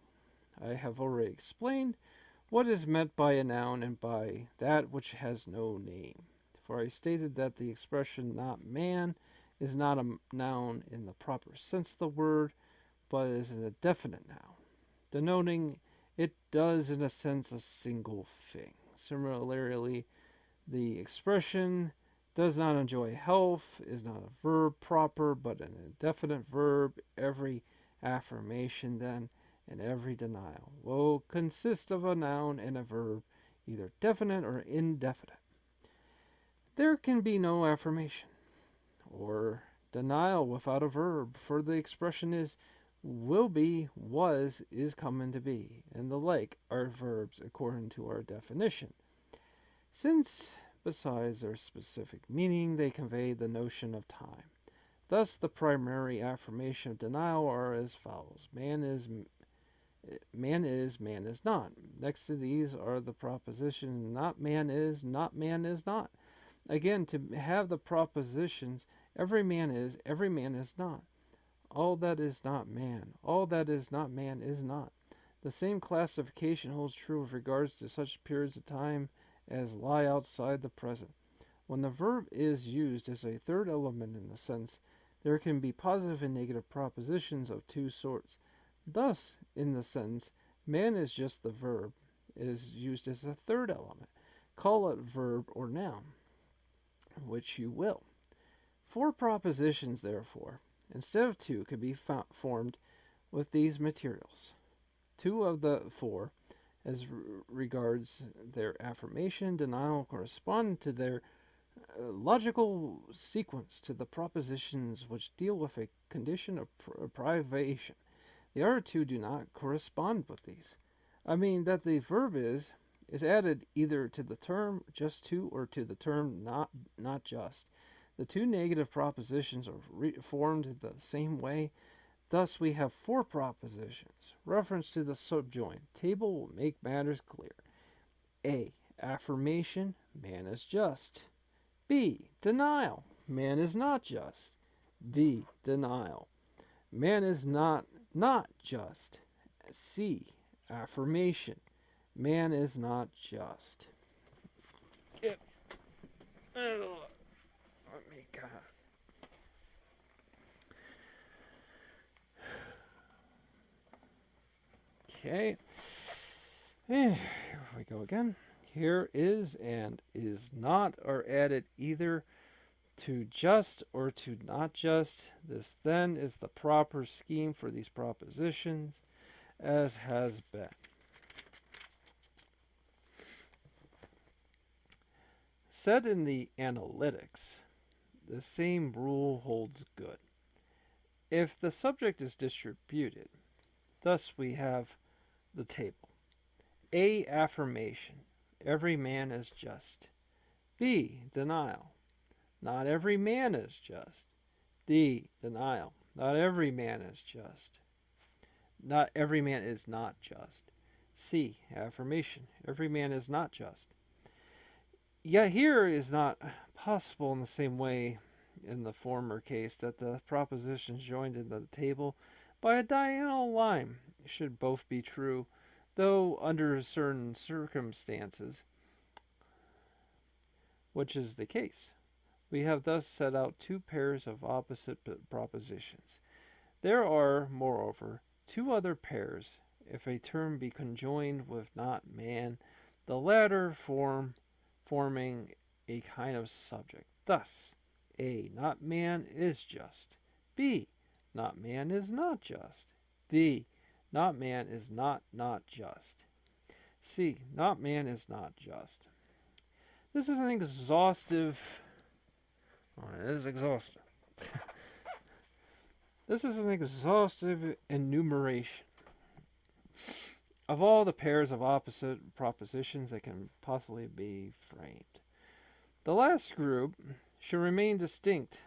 Speaker 1: I have already explained what is meant by a noun and by that which has no name. For I stated that the expression not man is not a noun in the proper sense of the word, but is a definite noun, denoting it does in a sense a single thing. Similarly, the expression does not enjoy health is not a verb proper, but an indefinite verb. Every affirmation, then, and every denial will consist of a noun and a verb, either definite or indefinite. There can be no affirmation or denial without a verb, for the expression is, will be, was, is coming to be, and the like are verbs according to our definition. Since, besides their specific meaning, they convey the notion of time, Thus, the primary affirmation of denial are as follows: man is not. Next to these are the propositions: not man is not. Again, to have the propositions: every man is not. All that is not man, all that is not man is not. The same classification holds true with regards to such periods of time as lie outside the present. When the verb is used as a third element in the sentence, there can be positive and negative propositions of two sorts. Thus, in the sentence, man is just the verb is used as a third element. Call it verb or noun, which you will. Four propositions, therefore, instead of two, can be formed with these materials. Two of the four, as regards their affirmation and denial, correspond to their logical sequence to the propositions which deal with a condition of privation. The other two do not correspond with these. I mean that the verb is added either to the term just to or to the term not just. The two negative propositions are formed the same way. Thus, we have four propositions. Reference to the subjoined table will make matters clear. A. Affirmation: man is just. B. Denial: man is not just. D. Denial: man is not just. C. Affirmation: man is not just. Yep. Let me go. Okay. Here we go again. Here is and is not are added either to just or to not just. This then is the proper scheme for these propositions, as has been. Said in the analytics, the same rule holds good. If the subject is distributed, thus we have the table. A. Affirmation: every man is just. B. Denial: not every man is just. D. Denial: not every man is just. Not every man is not just. C. Affirmation: every man is not just. Yet here is not possible in the same way in the former case that the propositions joined in the table by a diagonal line should both be true, though under certain circumstances, which is the case. We have thus set out two pairs of opposite propositions. There are, moreover, two other pairs, if a term be conjoined with not man, the latter forming a kind of subject. Thus, A. Not man is just. B. Not man is not just. D. Not man is not just. C. Not man is not just. This is an exhaustive. Oh, it is exhaustive. This is an exhaustive enumeration of all the pairs of opposite propositions that can possibly be framed. The last group should remain distinct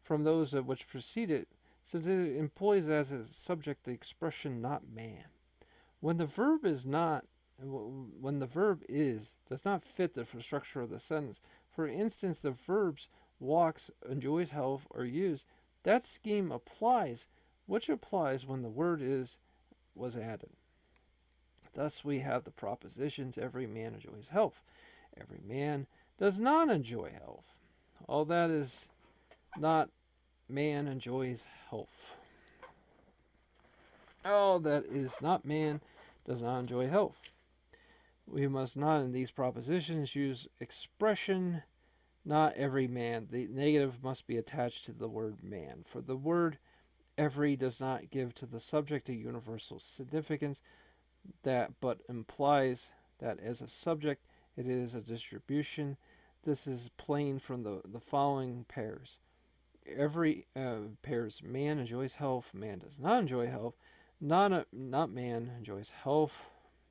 Speaker 1: from those which precede it, since it employs as its subject the expression not man. When the verb is does not fit the structure of the sentence. For instance, the verbs walks, enjoys health are used. That scheme applies, which applies when the word was added. Thus we have the propositions: every man enjoys health. Every man does not enjoy health. All that is not man enjoys health. All that is not man does not enjoy health. We must not in these propositions use expression not every man. The negative must be attached to the word man, for the word every does not give to the subject a universal significance, but implies that as a subject it is a distribution. This is plain from the following pairs. Every pairs: man enjoys health, man does not enjoy health. Not man enjoys health,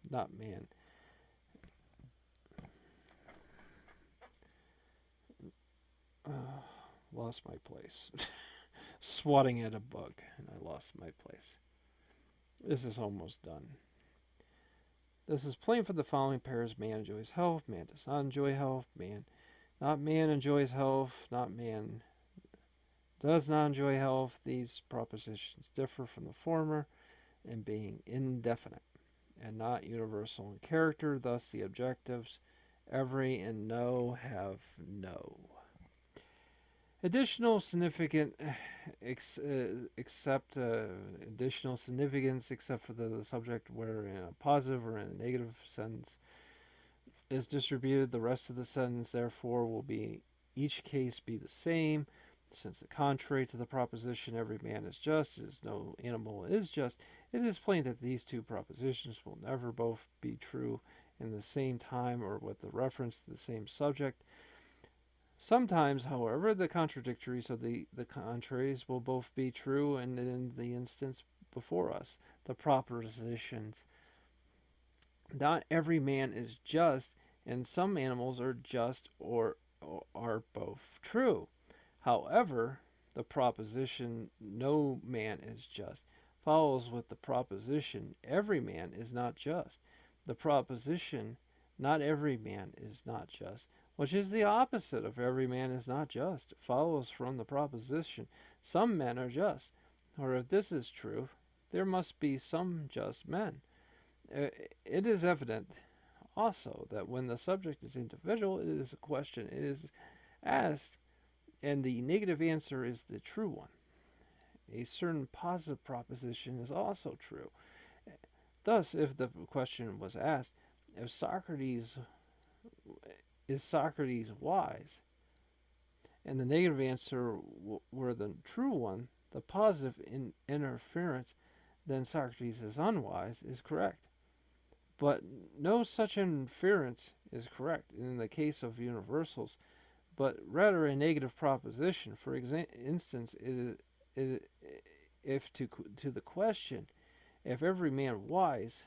Speaker 1: not man. lost my place. Swatting at a bug, and I lost my place. This is almost done. This is plain for the following pairs. Man enjoys health. Man does not enjoy health. Not man enjoys health. Not man does not enjoy health. These propositions differ from the former in being indefinite and not universal in character. Thus, the objectives every and no have no additional significant additional significance except for the subject where in a positive or in a negative sentence is distributed. The rest of the sentence therefore will be each case be the same, since the contrary to the proposition every man is just is no animal is just. It is plain that these two propositions will never both be true in the same time or with the reference to the same subject. Sometimes, however, the contradictories of the contraries will both be true, and in the instance before us, the propositions not every man is just, and some animals are just or are both true. However, the proposition no man is just follows with the proposition every man is not just. The proposition not every man is not just, which is the opposite of every man is not just, follows from the proposition some men are just. Or if this is true, there must be some just men. It is evident also that when the subject is individual, it is a question, it is asked, and the negative answer is the true one. A certain positive proposition is also true. Thus, if the question was asked, if Socrates is Socrates wise, and the negative answer were the true one, the positive interference, then Socrates is unwise, is correct. But no such inference is correct in the case of universals, but rather a negative proposition. For instance, if to the question, if every man wise,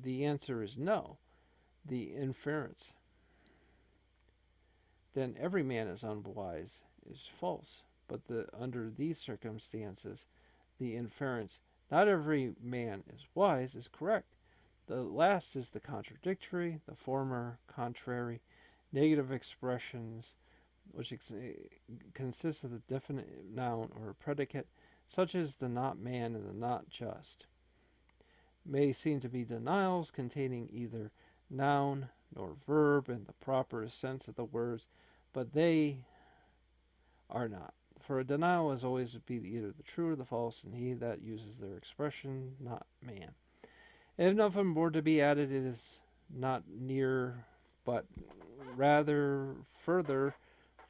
Speaker 1: the answer is no, the inference, then every man is unwise is false. But under these circumstances, the inference, not every man is wise, is correct. The last is the contradictory, the former contrary, negative expressions, which consists of the definite noun or predicate, such as the not man and the not just, may seem to be denials containing either noun nor verb in the proper sense of the words, but they are not. For a denial is always to be either the true or the false, and he that uses their expression, not man. If nothing more to be added, it is not near, but rather further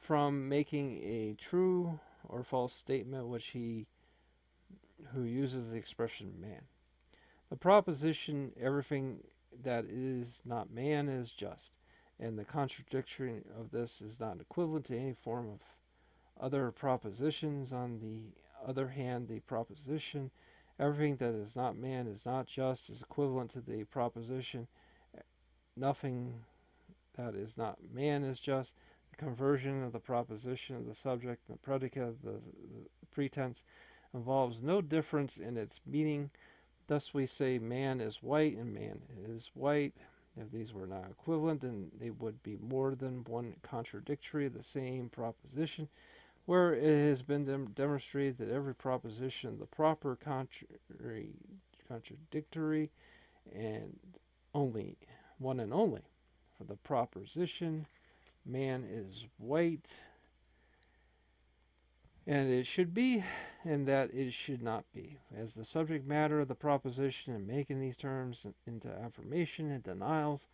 Speaker 1: from making a true or false statement which he who uses the expression man. The proposition everything that is not man is just, and the contradiction of this is not equivalent to any form of other propositions. On the other hand, the proposition everything that is not man is not just is equivalent to the proposition nothing that is not man is just. The conversion of the proposition of the subject and the predicate of the pretense involves no difference in its meaning. Thus we say man is white and man is white. If these were not equivalent, then they would be more than one contradictory of the same proposition, where it has been demonstrated that every proposition of the proper contradictory and only one and only. For the proposition man is white, and it should be, and that it should not be. As the subject matter of the proposition and making these terms into affirmation and denials,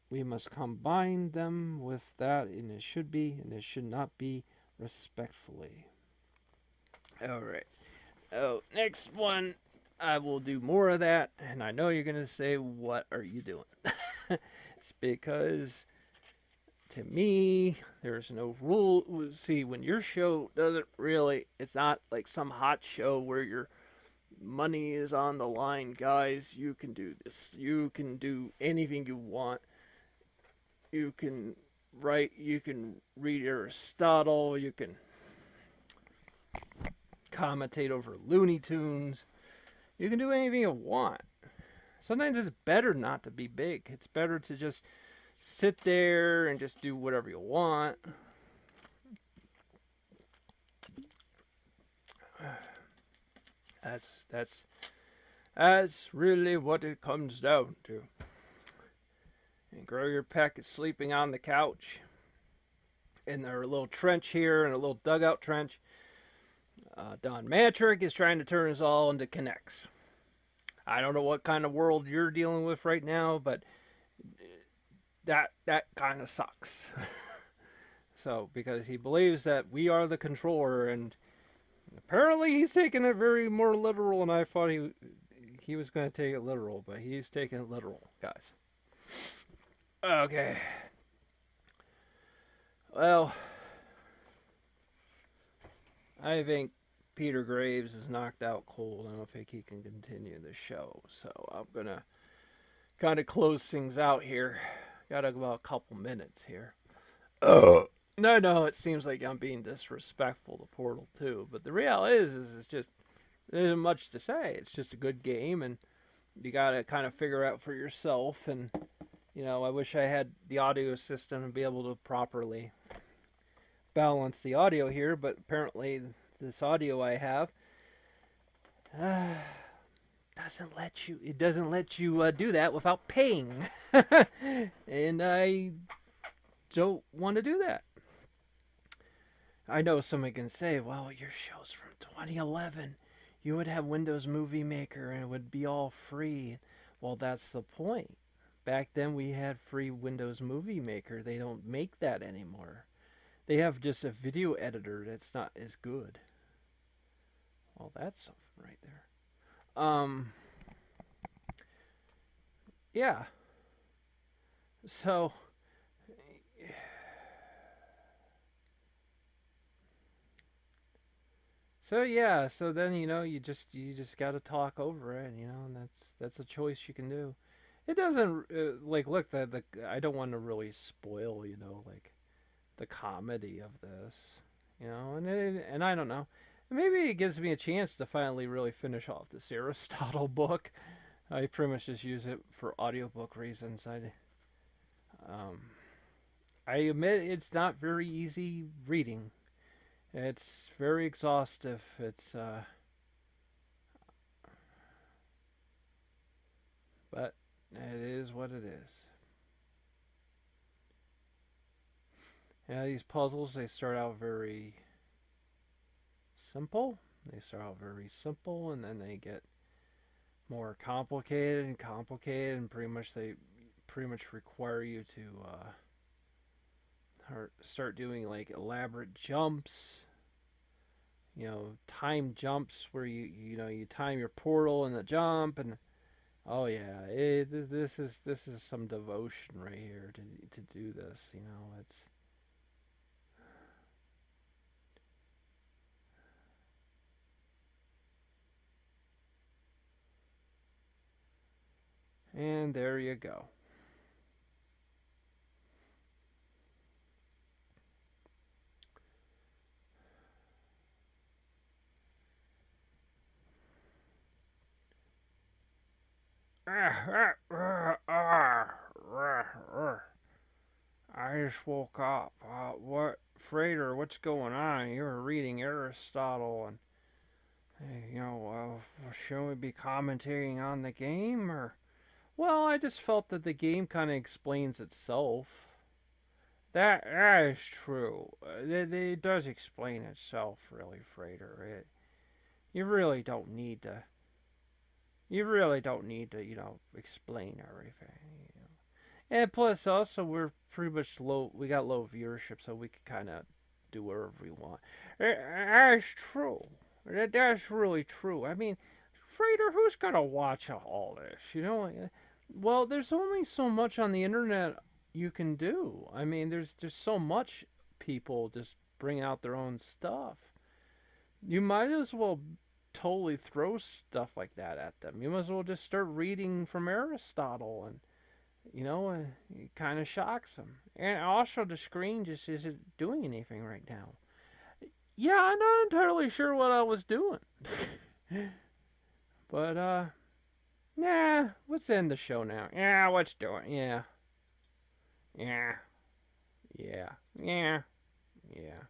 Speaker 1: we must combine them with that, and it should be, and it should not be, respectfully. Alright. Oh, next one, I will do more of that, and I know you're going to say, what are you doing? It's because, to me, there's no rule. See, when your show doesn't really, it's not like some hot show where your money is on the line. Guys, you can do this. You can do anything you want. You can write, you can read Aristotle, you can commentate over Looney Tunes, you can do anything you want. Sometimes it's better not to be big. It's better to just sit there and just do whatever you want. That's that's really what it comes down to. And Grow Peck is sleeping on the couch in their little trench here, in a little dugout trench. Don Matrick is trying to turn us all into connects. I don't know what kind of world you're dealing with right now, but that kind of sucks. So, because he believes that we are the controller, and apparently he's taking it very more literal, and I thought he was going to take it literal, but he's taking it literal, guys. Okay. Well, I think Peter Graves is knocked out cold. I don't think he can continue the show, so I'm going to kind of close things out here. Got about a couple minutes here. No, it seems like I'm being disrespectful to Portal 2, but the reality is it's just, there isn't much to say. It's just a good game, and you gotta kind of figure out for yourself. And I wish I had the audio system to be able to properly balance the audio here, but apparently this audio I have doesn't let you do that without paying, and I don't want to do that. I know someone can say, well, your show's from 2011. You would have Windows Movie Maker and it would be all free. Well, that's the point. Back then we had free Windows Movie Maker. They don't make that anymore. They have just a video editor that's not as good. Well, that's something right there. Yeah. So then you just got to talk over it, and that's a choice you can do. It doesn't look, the I don't want to really spoil like the comedy of this, and I don't know. Maybe it gives me a chance to finally really finish off this Aristotle book. I pretty much just use it for audiobook reasons. I admit it's not very easy reading. It's very exhaustive. But it is what it is. These puzzles, they start out very simple. And then they get more complicated, and they pretty much require you to start doing like elaborate jumps. Time jumps where you time your portal and the jump, and oh yeah, this is some devotion right here to do this. It's and there you go.
Speaker 2: I just woke up. What, Frater? What's going on? You were reading Aristotle, and should we be commentating on the game, or?
Speaker 1: Well, I just felt that the game kind of explains itself.
Speaker 2: That is true. It does explain itself, really, Frater. You really don't need to. Explain everything.
Speaker 1: And plus, also, we're pretty much low. We got low viewership, so we can kind of do whatever we want.
Speaker 2: That's true. That's really true. I mean, Frater, who's gonna watch all this?
Speaker 1: Well, there's only so much on the internet you can do. I mean, there's so much people just bring out their own stuff. You might as well totally throw stuff like that at them. You might as well just start reading from Aristotle, and it kind of shocks them. And also, the screen just isn't doing anything right now. Yeah, I'm not entirely sure what I was doing. But, nah, let's end the show now.
Speaker 2: Yeah, let's do it.
Speaker 1: Yeah,
Speaker 2: Yeah.
Speaker 1: yeah,
Speaker 2: Yeah.
Speaker 1: yeah.